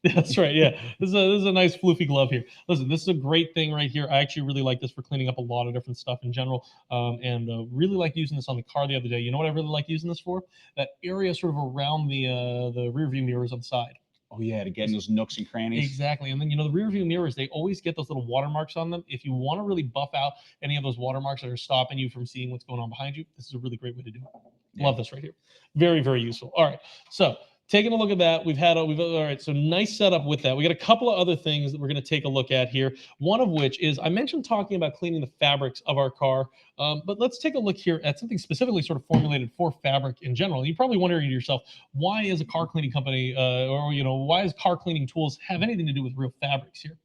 That's right. Yeah, this is a nice floofy glove here. Listen, this is a great thing right here. I actually really like this for cleaning up a lot of different stuff in general, and really like using this on the car the other day. You know what I really like using this for? That area sort of around the rear view mirrors on the side. Oh yeah, to get in those nooks and crannies. Exactly. And then, the rear view mirrors, they always get those little watermarks on them. If you want to really buff out any of those watermarks that are stopping you from seeing what's going on behind you, this is a really great way to do it. Yeah. Love this right here. Very, very useful. All right. So taking a look at that, all right, so nice setup with that. We got a couple of other things that we're going to take a look at here. One of which is, I mentioned talking about cleaning the fabrics of our car, but let's take a look here at something specifically sort of formulated for fabric in general. You're probably wondering to yourself, why is a car cleaning company, why does car cleaning tools have anything to do with real fabrics here?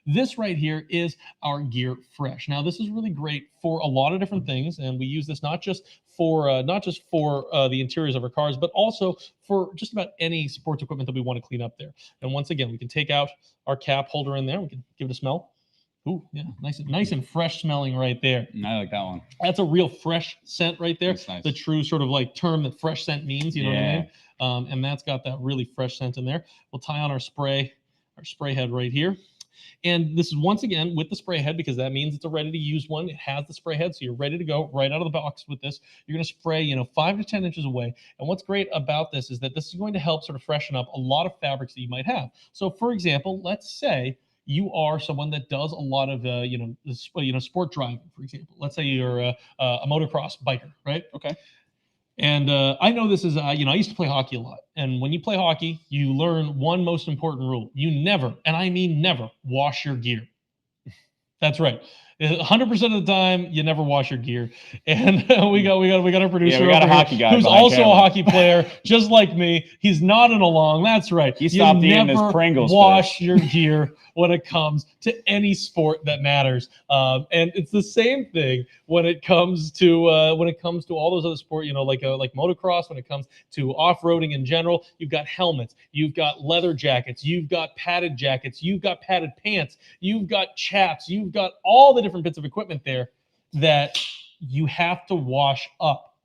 This right here is our Gear Fresh. Now, this is really great for a lot of different things, and we use this not just for the interiors of our cars, but also for just about any sports equipment that we want to clean up there. And once again, we can take out our cap holder in there. We can give it a smell. Ooh, yeah, nice and fresh smelling right there. I like that one. That's a real fresh scent right there. That's nice. The true sort of like term that fresh scent means. You know what I mean? And that's got that really fresh scent in there. We'll tie on our spray head right here. And this is once again with the spray head, because that means it's a ready to use one. It has the spray head, so you're ready to go right out of the box with this. You're going to spray, 5 to 10 inches away. And what's great about this is that this is going to help sort of freshen up a lot of fabrics that you might have. So, for example, let's say you are someone that does a lot of, sport driving, for example. Let's say you're a motocross biker, right? Okay. And I know this is, I used to play hockey a lot. And when you play hockey, you learn one most important rule. You never, and I mean never, wash your gear. That's right. 100% of the time, you never wash your gear. And we got our producer. Yeah, we got a hockey guy who's also a hockey player, just like me. He's nodding along. That's right. He stopped eating his Pringles. Wash your gear when it comes to any sport that matters. And it's the same thing when it comes to all those other sports. Like motocross. When it comes to off-roading in general, you've got helmets, you've got leather jackets, you've got padded jackets, you've got padded pants, you've got chaps, you've got all the different bits of equipment there that you have to wash up,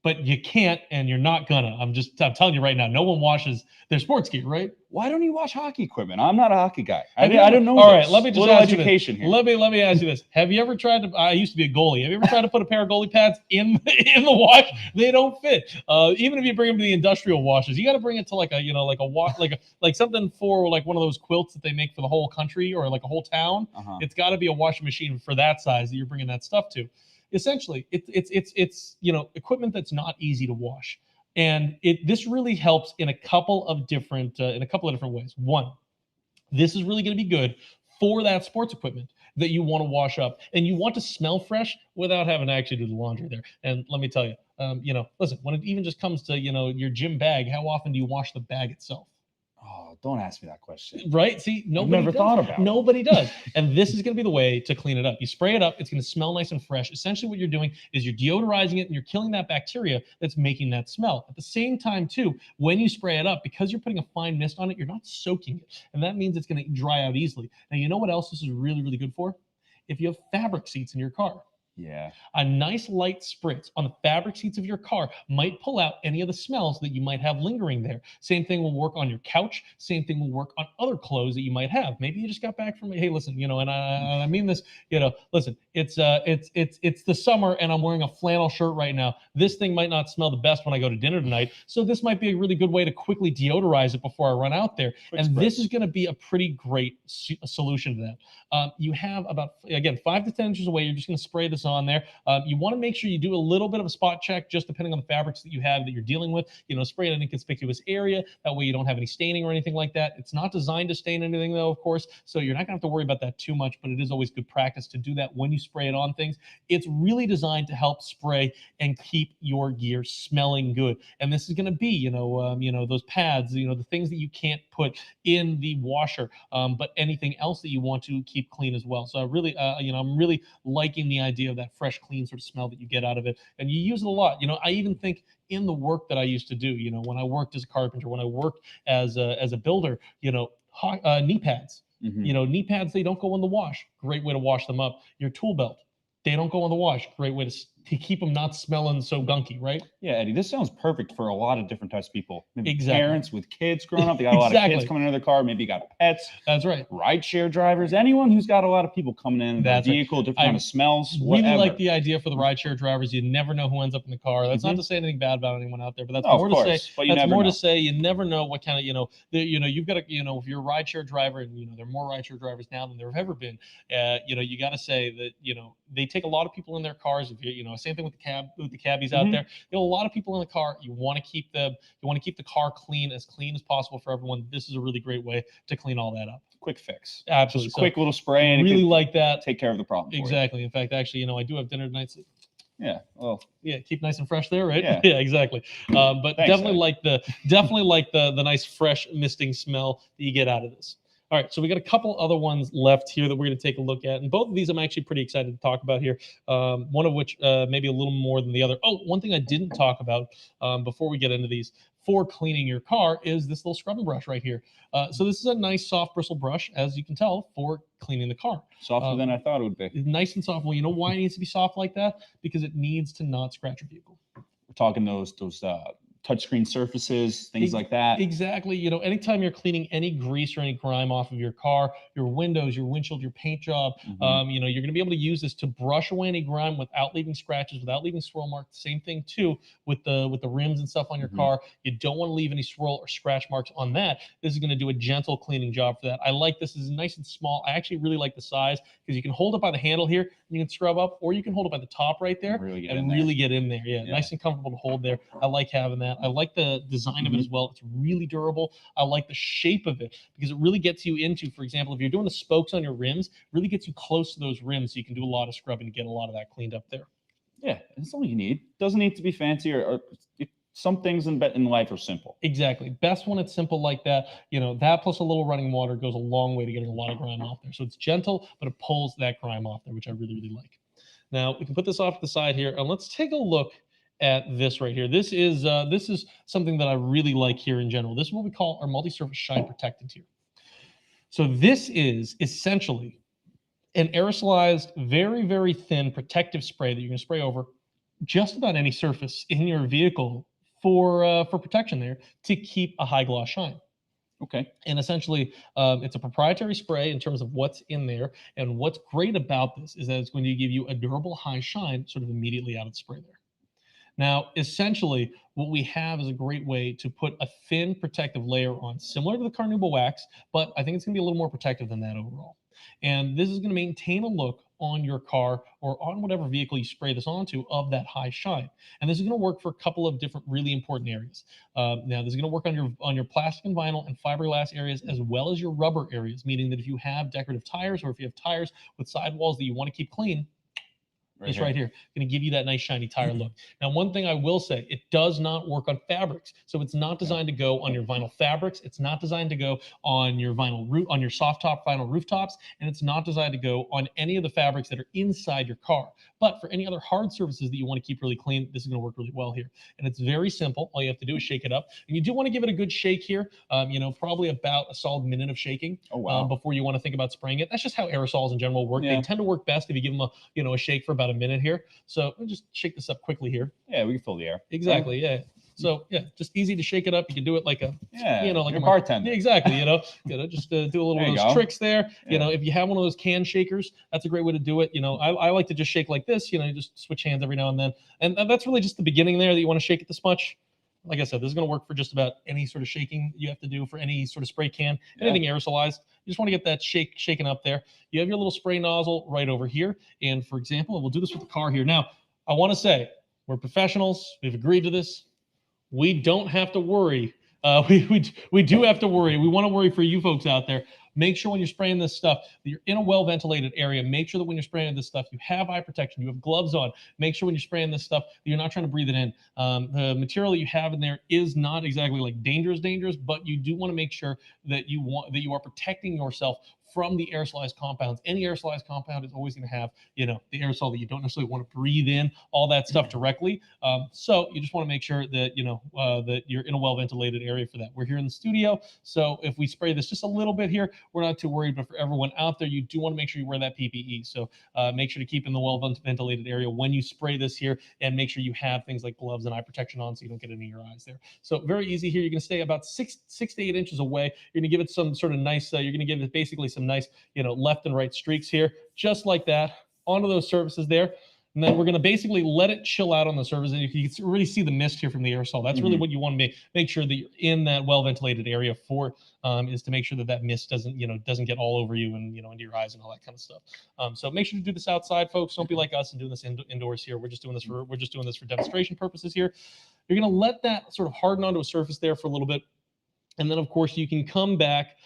but you can't, and you're not gonna. I'm telling you right now, no one washes their sports gear, right? Why don't you wash hockey equipment? I'm not a hockey guy. I don't know. All this. Right, let me just little ask education you here. Let me ask you this: have you ever tried to? I used to be a goalie. Have you ever tried to put a pair of goalie pads in the wash? They don't fit. Even if you bring them to the industrial washers, you got to bring it to like something for like one of those quilts that they make for the whole country or like a whole town. It's got to be a washing machine for that size that you're bringing that stuff to. Essentially, it's equipment that's not easy to wash. And this really helps in a couple of different ways. One, this is really going to be good for that sports equipment that you want to wash up, and you want to smell fresh without having to actually do the laundry there. And let me tell you, listen, when it even just comes to your gym bag, how often do you wash the bag itself? Oh, don't ask me that question. Right? See, nobody thought about it. Nobody does. And this is going to be the way to clean it up. You spray it up. It's going to smell nice and fresh. Essentially, what you're doing is you're deodorizing it and you're killing that bacteria that's making that smell. At the same time, too, when you spray it up, because you're putting a fine mist on it, you're not soaking it. And that means it's going to dry out easily. Now, you know what else this is really, really good for? If you have fabric seats in your car. Yeah. A nice light spritz on the fabric seats of your car might pull out any of the smells that you might have lingering there. Same thing will work on your couch. Same thing will work on other clothes that you might have. Maybe you just got back from, hey, listen, and I mean this, listen, it's the summer and I'm wearing a flannel shirt right now. This thing might not smell the best when I go to dinner tonight. So this might be a really good way to quickly deodorize it before I run out there. This is going to be a pretty great solution to that. You have about, again, 5 to 10 inches away. You're just going to spray this on there. You want to make sure you do a little bit of a spot check, just depending on the fabrics that you have that you're dealing with. Spray in an inconspicuous area. That way you don't have any staining or anything like that. It's not designed to stain anything, though, of course. So you're not going to have to worry about that too much, but it is always good practice to do that when you spray it on things. It's really designed to help spray and keep your gear smelling good. And this is going to be, those pads, the things that you can't put in the washer, but anything else that you want to keep clean as well. So I really, I'm really liking the idea of that fresh, clean sort of smell that you get out of it. And you use it a lot. I even think in the work that I used to do, when I worked as a carpenter, when I worked as a builder, knee pads. Knee pads, they don't go in the wash. Great way to wash them up. Your tool belt, they don't go in the wash. Great way to keep them not smelling so gunky, right? Yeah, Eddie, this sounds perfect for a lot of different types of people. Maybe exactly. Parents with kids growing up. They got a lot of kids coming into their car. Maybe you got pets. That's right. Rideshare drivers. Anyone who's got a lot of people coming in their vehicle, different kind of smells. Really like the idea for the rideshare drivers. You never know who ends up in the car. That's not to say anything bad about anyone out there, but that's more to say you never know what kind of you've got to if you're a rideshare driver, and there are more rideshare drivers now than there have ever been. You got to say that they take a lot of people in their cars. If same thing with the cabbies out there. A lot of people in the car. You want to keep the car clean as possible for everyone. This is a really great way to clean all that up. Quick fix. Absolutely. Just a quick little spray. And really like that. Take care of the problem. Exactly. In fact, actually, I do have dinner tonight. So yeah. Well. Yeah. Keep nice and fresh there, right? Yeah. Yeah. Exactly. But Thanks, definitely like the nice fresh misting smell that you get out of this. All right, so we got a couple other ones left here that we're going to take a look at, and both of these I'm actually pretty excited to talk about here. One of which maybe a little more than the other. Oh, one thing I didn't talk about before we get into these for cleaning your car is this little scrubbing brush right here. So this is a nice soft bristle brush, as you can tell, for cleaning the car. Softer than I thought it would be. Nice and soft. Well, you know why it needs to be soft like that? Because it needs to not scratch your vehicle. We're talking those touchscreen surfaces, things like that. Exactly. Anytime you're cleaning any grease or any grime off of your car, your windows, your windshield, your paint job, you're going to be able to use this to brush away any grime without leaving scratches, without leaving swirl marks. Same thing too with the rims and stuff on your car. You don't want to leave any swirl or scratch marks on that. This is going to do a gentle cleaning job for that. I like this. This is nice and small. I actually really like the size because you can hold it by the handle here and you can scrub up, or you can hold it by the top right there and really get in there. Yeah, nice and comfortable to hold there. I like having that. that. I like the design of it as well. It's really durable. I like the shape of it because it really gets you into, for example, if you're doing the spokes on your rims, really gets you close to those rims so you can do a lot of scrubbing to get a lot of that cleaned up there. Yeah, that's all you need. Doesn't need to be fancy or some things in life are simple. Exactly. Best when it's simple like that. That plus a little running water goes a long way to getting a lot of grime off there. So it's gentle, but it pulls that grime off there, which I really, really like. Now we can put this off to the side here, and let's take a look at this right here. This is something that I really like here in general. This is what we call our multi-surface shine protectant here. So this is essentially an aerosolized, very, very thin protective spray that you're going to spray over just about any surface in your vehicle for protection there to keep a high gloss shine. Okay. And essentially, it's a proprietary spray in terms of what's in there. And what's great about this is that it's going to give you a durable high shine sort of immediately out of the spray there. Now, essentially, what we have is a great way to put a thin protective layer on, similar to the carnauba wax, but I think it's going to be a little more protective than that overall. And this is going to maintain a look on your car or on whatever vehicle you spray this onto of that high shine. And this is going to work for a couple of different really important areas. Now, this is going to work on your plastic and vinyl and fiberglass areas as well as your rubber areas, meaning that if you have decorative tires or if you have tires with sidewalls that you want to keep clean, right here, going to give you that nice shiny tire look. Now, one thing I will say, it does not work on fabrics. So it's not designed to go on your vinyl fabrics. It's not designed to go on your vinyl roof, on your soft top vinyl rooftops, and it's not designed to go on any of the fabrics that are inside your car. But for any other hard surfaces that you want to keep really clean, this is going to work really well here. And it's very simple. All you have to do is shake it up. And you do want to give it a good shake here, probably about a solid minute of shaking before you want to think about spraying it. That's just how aerosols in general work. They tend to work best if you give them a shake for about a minute here. So we'll just shake this up quickly here. Yeah, we can fill the air. Exactly. Yeah. So just easy to shake it up. You can do it like a like a bartender. Yeah, exactly. Just do a little one of those tricks there. If you have one of those can shakers, that's a great way to do it. I like to just shake like this. You just switch hands every now and then, and that's really just the beginning there that you want to shake it this much. Like I said, this is going to work for just about any sort of shaking you have to do for any sort of spray can, anything aerosolized. You just want to get that shaken up there. You have your little spray nozzle right over here. And for example, we'll do this with the car here. Now, I want to say we're professionals. We've agreed to this. We don't have to worry. We do have to worry. We want to worry for you folks out there. Make sure when you're spraying this stuff that you're in a well-ventilated area. Make sure that when you're spraying this stuff, you have eye protection, you have gloves on. Make sure when you're spraying this stuff that you're not trying to breathe it in. The material that you have in there is not exactly like dangerous, but you do want to make sure that you are protecting yourself from the aerosolized compounds. Any aerosolized compound is always going to have, the aerosol that you don't necessarily want to breathe in, all that stuff directly. So you just want to make sure that, that you're in a well-ventilated area for that. We're here in the studio, so if we spray this just a little bit here, we're not too worried, but for everyone out there, you do want to make sure you wear that PPE. So make sure to keep in the well-ventilated area when you spray this here, and make sure you have things like gloves and eye protection on so you don't get it in your eyes there. So very easy here. You're going to stay about 6 to 8 inches away. You're going to give it some sort of nice, you're going to give it basically some nice, left and right streaks here, just like that, onto those surfaces there. And then we're going to basically let it chill out on the surface. And you can really see the mist here from the aerosol. That's really what you want to make sure that you're in that well-ventilated area for, is to make sure that that mist doesn't get all over you and, into your eyes and all that kind of stuff. So make sure to do this outside, folks. Don't be like us and doing this indoors here. We're just doing this for demonstration purposes here. You're going to let that sort of harden onto a surface there for a little bit. And then, of course, you can come back.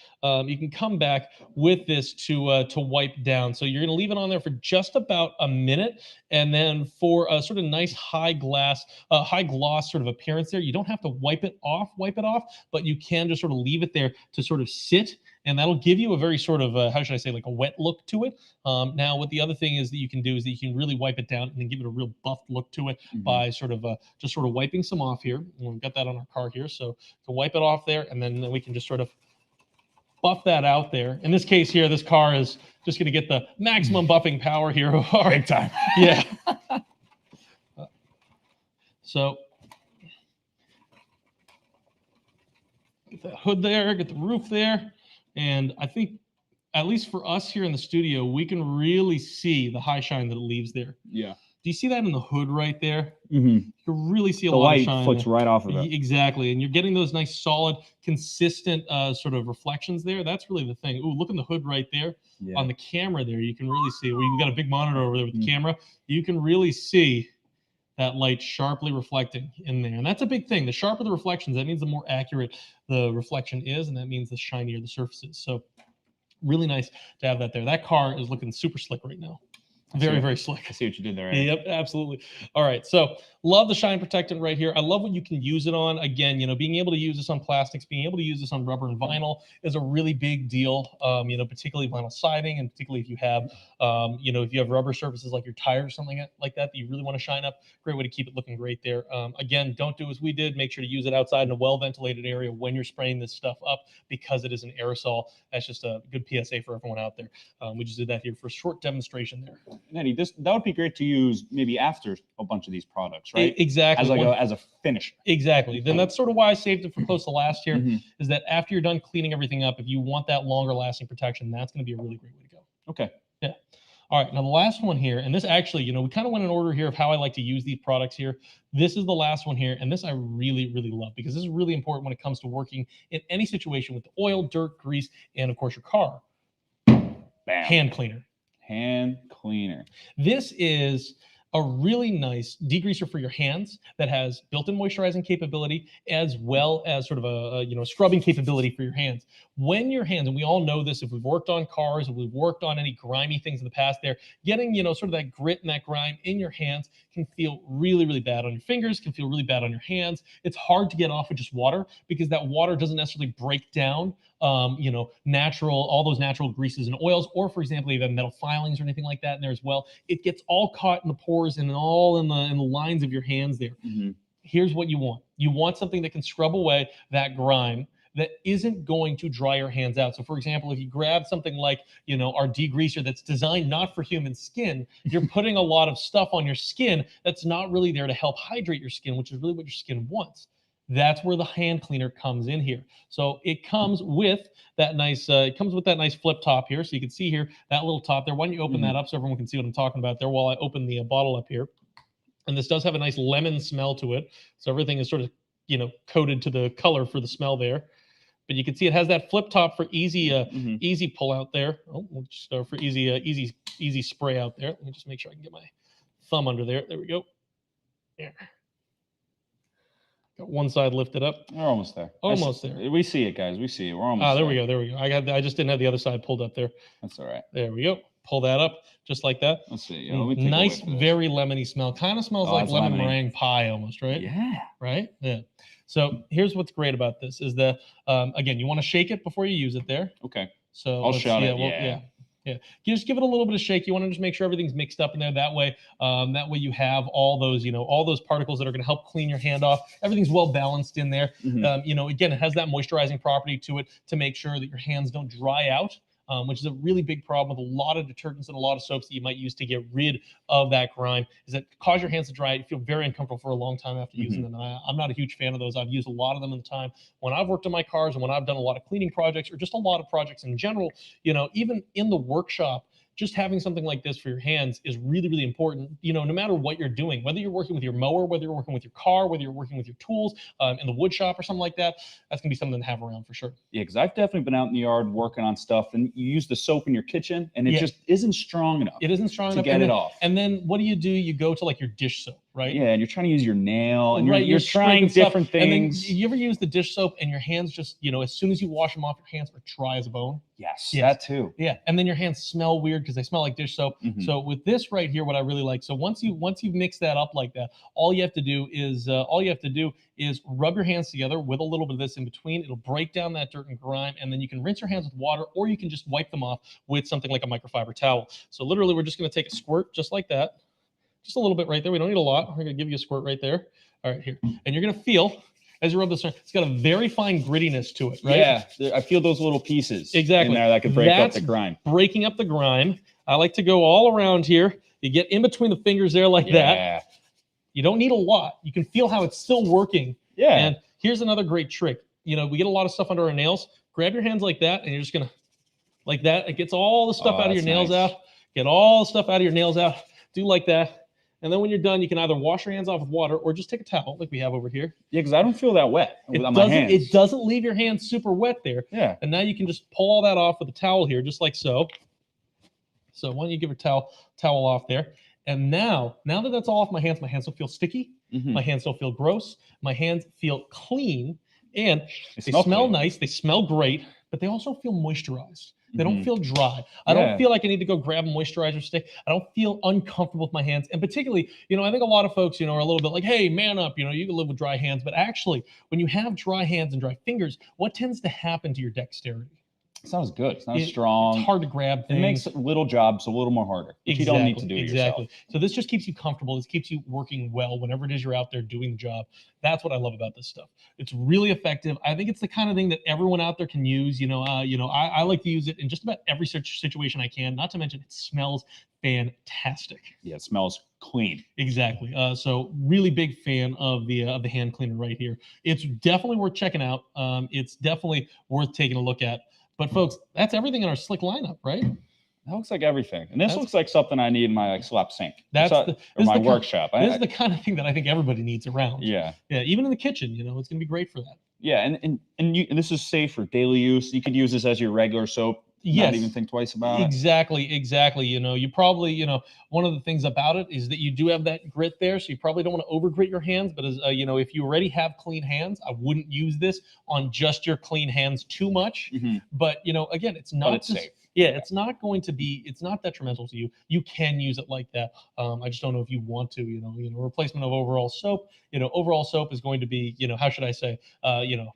With this to wipe down. So you're going to leave it on there for just about a minute, and then for a sort of nice high gloss sort of appearance there. You don't have to wipe it off, but you can just sort of leave it there to sort of sit, and that'll give you a very sort of how should I say, like a wet look to it. Now, what the other thing is that you can do is that you can really wipe it down and then give it a real buffed look to it by sort of just sort of wiping some off here. And we've got that on our car here, so to wipe it off there, and then we can just sort of buff that out there. In this case here, this car is just going to get the maximum buffing power here. Big time. Yeah. So get that hood there, get the roof there. And I think, at least for us here in the studio, we can really see the high shine that it leaves there. Yeah. Do you see that in the hood right there? You can really see a lot of shine. The light flicks right off of it. Exactly. And you're getting those nice, solid, consistent sort of reflections there. That's really the thing. Ooh, look in the hood right there. Yeah. On the camera there, you can really see. Well, you've got a big monitor over there with the camera. You can really see that light sharply reflecting in there. And that's a big thing. The sharper the reflections, that means the more accurate the reflection is, and that means the shinier the surface is. So really nice to have that there. That car is looking super slick right now. Very, very slick. I see what you did there. Right? Yep, absolutely. All right, so love the shine protectant right here. I love what you can use it on. Again, you know, being able to use this on plastics, being able to use this on rubber and vinyl is a really big deal. You know, particularly vinyl siding, and particularly if you have, you know, if you have rubber surfaces like your tires or something like that you really want to shine up. Great way to keep it looking great there. Again, don't do as we did. Make sure to use it outside in a well-ventilated area when you're spraying this stuff up, because it is an aerosol. That's just a good PSA for everyone out there. We just did that here for a short demonstration there. Eddie, that would be great to use maybe after a bunch of these products, right? Exactly. As like as a finisher. Exactly. Then that's sort of why I saved it for close to last year, is that after you're done cleaning everything up, if you want that longer lasting protection, that's going to be a really great way to go. Okay. Yeah. All right. Now the last one here, and this actually, you know, we kind of went in order here of how I like to use these products here. This is the last one here, and this I really, really love, because this is really important when it comes to working in any situation with oil, dirt, grease, and of course your car. Bam. Hand cleaner. Hand cleaner. This is a really nice degreaser for your hands that has built-in moisturizing capability, as well as sort of a you know, scrubbing capability for your hands. When your hands, and we all know this if we've worked on cars, if we've worked on any grimy things in the past there, getting, you know, sort of that grit and that grime in your hands can feel really, really bad on your fingers, can feel really bad on your hands. It's hard to get off with just water, because that water doesn't necessarily break down you know, all those natural greases and oils, or for example, if you have metal filings or anything like that in there as well, it gets all caught in the pores and all in the lines of your hands there. Here's what you want. You want something that can scrub away that grime, that isn't going to dry your hands out. So for example, if you grab something like, you know, our degreaser that's designed not for human skin, you're putting a lot of stuff on your skin that's not really there to help hydrate your skin, which is really what your skin wants. That's where the hand cleaner comes in here. So it comes with that nice, flip top here. So you can see here, that little top there. Why don't you open that up so everyone can see what I'm talking about there while I open the bottle up here. And this does have a nice lemon smell to it. So everything is sort of, you know, coated to the color for the smell there. But you can see it has that flip top for easy, easy pull out there. Oh, we'll just start for easy spray out there. Let me just make sure I can get my thumb under there. There we go. There. Got one side lifted up. We're almost there. Almost there. We see it, guys. We see it. We're almost there. We go. There we go. I just didn't have the other side pulled up there. That's all right. There we go. Pull that up just like that. Let's see. Nice, very lemony smell. Kind of smells like lemon meringue pie almost, right? Yeah. Right? Yeah. So here's what's great about this is that, again, you want to shake it before you use it there. Okay. So I'll shut it. Yeah. You just give it a little bit of shake. You want to just make sure everything's mixed up in there. That way you have all those, you know, all those particles that are going to help clean your hand off. Everything's well balanced in there. You know, again, it has that moisturizing property to it to make sure that your hands don't dry out. Which is a really big problem with a lot of detergents and a lot of soaps that you might use to get rid of that grime, is that cause your hands to dry. You feel very uncomfortable for a long time after using them. And I'm not a huge fan of those. I've used a lot of them in the time when I've worked on my cars and when I've done a lot of cleaning projects or just a lot of projects in general. You know, even in the workshop, just having something like this for your hands is really, really important, you know, no matter what you're doing, whether you're working with your mower, whether you're working with your car, whether you're working with your tools in the wood shop or something like that, that's going to be something to have around for sure. Yeah, because I've definitely been out in the yard working on stuff, and you use the soap in your kitchen, and it just isn't strong enough. It isn't strong enough to get it off. And then what do? You go to like your dish soap, right? Yeah, and you're trying to use your nail, and you're trying different things. And then you ever use the dish soap and your hands just, you know, as soon as you wash them off, your hands are dry as a bone? Yes, that too. Yeah, and then your hands smell weird because they smell like dish soap. So with this right here, what I really like, so once you've mixed that up like that, all you have to do is rub your hands together with a little bit of this in between. It'll break down that dirt and grime, and then you can rinse your hands with water, or you can just wipe them off with something like a microfiber towel. So literally, we're just going to take a squirt just like that, just a little bit right there. We don't need a lot. We're going to give you a squirt right there. All right, here, and you're going to feel. As you rub this, it's got a very fine grittiness to it, right? Yeah, I feel those little pieces in there that could break up the grime. Breaking up the grime. I like to go all around here. You get in between the fingers there like that. You don't need a lot. You can feel how it's still working. Yeah. And here's another great trick. You know, we get a lot of stuff under our nails. Grab your hands like that, and you're just going to, like that. It gets all the stuff out of your nails out. Get all the stuff out of your nails out. Do like that. And then when you're done, you can either wash your hands off with water or just take a towel like we have over here. Yeah, because I don't feel that wet on my hands. It doesn't leave your hands super wet there. Yeah. And now you can just pull all that off with a towel here, just like so. So why don't you give a towel off there? And now that that's all off my hands don't feel sticky. My hands don't feel gross. My hands feel clean, and they smell nice. They smell great, but they also feel moisturized. They don't feel dry. I don't feel like I need to go grab a moisturizer stick. I don't feel uncomfortable with my hands. And particularly, I think a lot of folks, are a little bit like, hey, man up, you can live with dry hands. But actually, when you have dry hands and dry fingers, what tends to happen to your dexterity? It's not as good. It's not as strong. It's hard to grab things. It makes little jobs a little more harder, which you don't need to do yourself. So this just keeps you comfortable. This keeps you working well whenever it is you're out there doing the job. That's what I love about this stuff. It's really effective. I think it's the kind of thing that everyone out there can use. I like to use it in just about every situation I can. Not to mention it smells fantastic. Yeah, it smells clean. Exactly. So really big fan of the hand cleaner right here. It's definitely worth checking out. It's definitely worth taking a look at. But folks, that's everything in our Slick lineup, right? That looks like everything. And this looks like something I need in my slop sink. Or my workshop. This is the kind of thing that I think everybody needs around. Yeah. Yeah, even in the kitchen, it's going to be great for that. Yeah, and this is safe for daily use. You could use this as your regular soap. Yes. Not even think twice about it. Exactly. You probably, one of the things about it is that you do have that grit there, so you probably don't want to over grit your hands. But as if you already have clean hands, I wouldn't use this on just your clean hands too much. But again, it's not. But it's safe. Yeah, it's not going to be. It's not detrimental to you. You can use it like that. I just don't know if you want to. Replacement of overall soap. Overall soap is going to be. How should I say?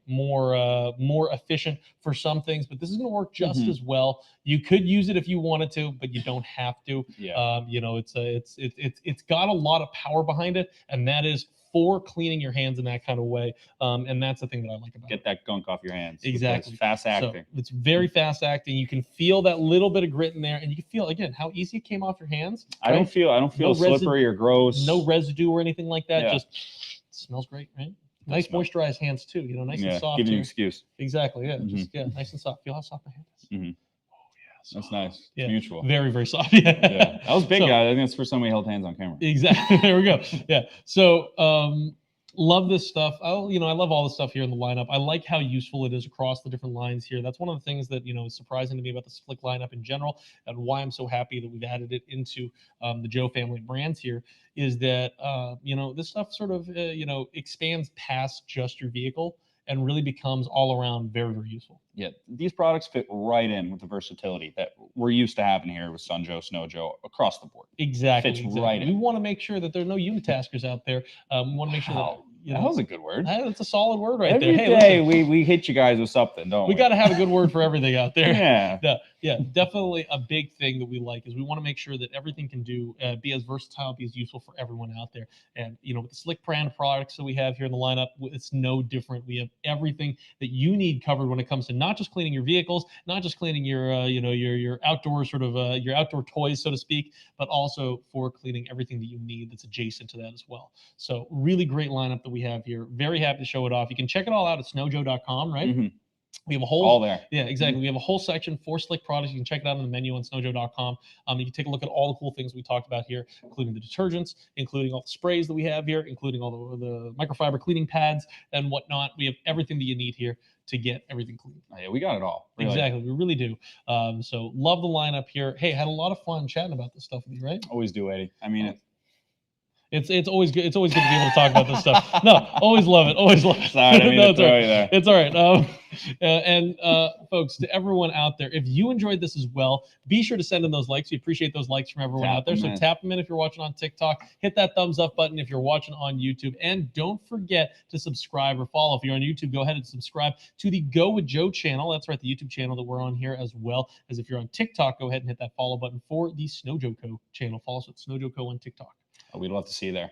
More efficient for some things, but this is going to work just as well. You could use it if you wanted to, but you don't have to. Yeah. It's got a lot of power behind it, and that is for cleaning your hands in that kind of way. And that's the thing that I like about it. Get that gunk off your hands. Exactly. It's fast acting. So it's very fast acting. You can feel that little bit of grit in there, and you can feel again how easy it came off your hands. Right? I don't feel slippery or gross. No residue or anything like that. Just smells great, right? Nice moisturized hands too. Nice and soft. Give you an excuse. Exactly. Yeah. Nice and soft. Feel how soft my hand is. That's nice. Yeah. It's mutual. Very, very soft. Yeah. That was big, guys. I think that's the first time we held hands on camera. Exactly. There we go. Yeah. So love this stuff. I love all the stuff here in the lineup. I like how useful it is across the different lines here. That's one of the things that is surprising to me about the Slick lineup in general, and why I'm so happy that we've added it into the Joe family of brands here, is that this stuff sort of expands past just your vehicle and really becomes all around very, very useful. Yeah, these products fit right in with the versatility that we're used to having here with Sun Joe, Snow Joe, across the board. Exactly. Fits right in. We want to make sure that there are no unitaskers out there. We want to make sure that that was a good word. That's a solid word right Every there. Hey, we hit you guys with something, don't we? We got to have a good word for everything out there. Yeah. Definitely a big thing that we like is we want to make sure that everything can be as versatile, be as useful for everyone out there. And with the Slick brand products that we have here in the lineup, it's no different. We have everything that you need covered when it comes to not just cleaning your vehicles, not just cleaning your outdoor sort of your outdoor toys, so to speak, but also for cleaning everything that you need that's adjacent to that as well. So really great lineup that we have here. Very happy to show it off. You can check it all out at snowjoe.com, right? We have a whole all there. Yeah, exactly. We have a whole section for Slick products. You can check it out on the menu on snowjoe.com. You can take a look at all the cool things we talked about here, including the detergents, including all the sprays that we have here, including all the microfiber cleaning pads and whatnot. We have everything that you need here to get everything clean. Oh, yeah, we got it all. Really. Exactly. We really do. So love the lineup here. Hey, had a lot of fun chatting about this stuff with you, right? Always do, Eddie. I mean it. It's always good. It's always good to be able to talk about this stuff. No, always love it. Always love it. Sorry, I didn't mean to throw you there. It's all right. And folks, to everyone out there, if you enjoyed this as well, be sure to send in those likes. We appreciate those likes from everyone out there. So tap them in if you're watching on TikTok. Hit that thumbs up button if you're watching on YouTube. And don't forget to subscribe or follow. If you're on YouTube, go ahead and subscribe to the Go With Joe channel. That's right, the YouTube channel that we're on here, as well as if you're on TikTok, go ahead and hit that follow button for the Snow Joe Co channel. Follow us at Snow Joe Co on TikTok. We'd love to see you there.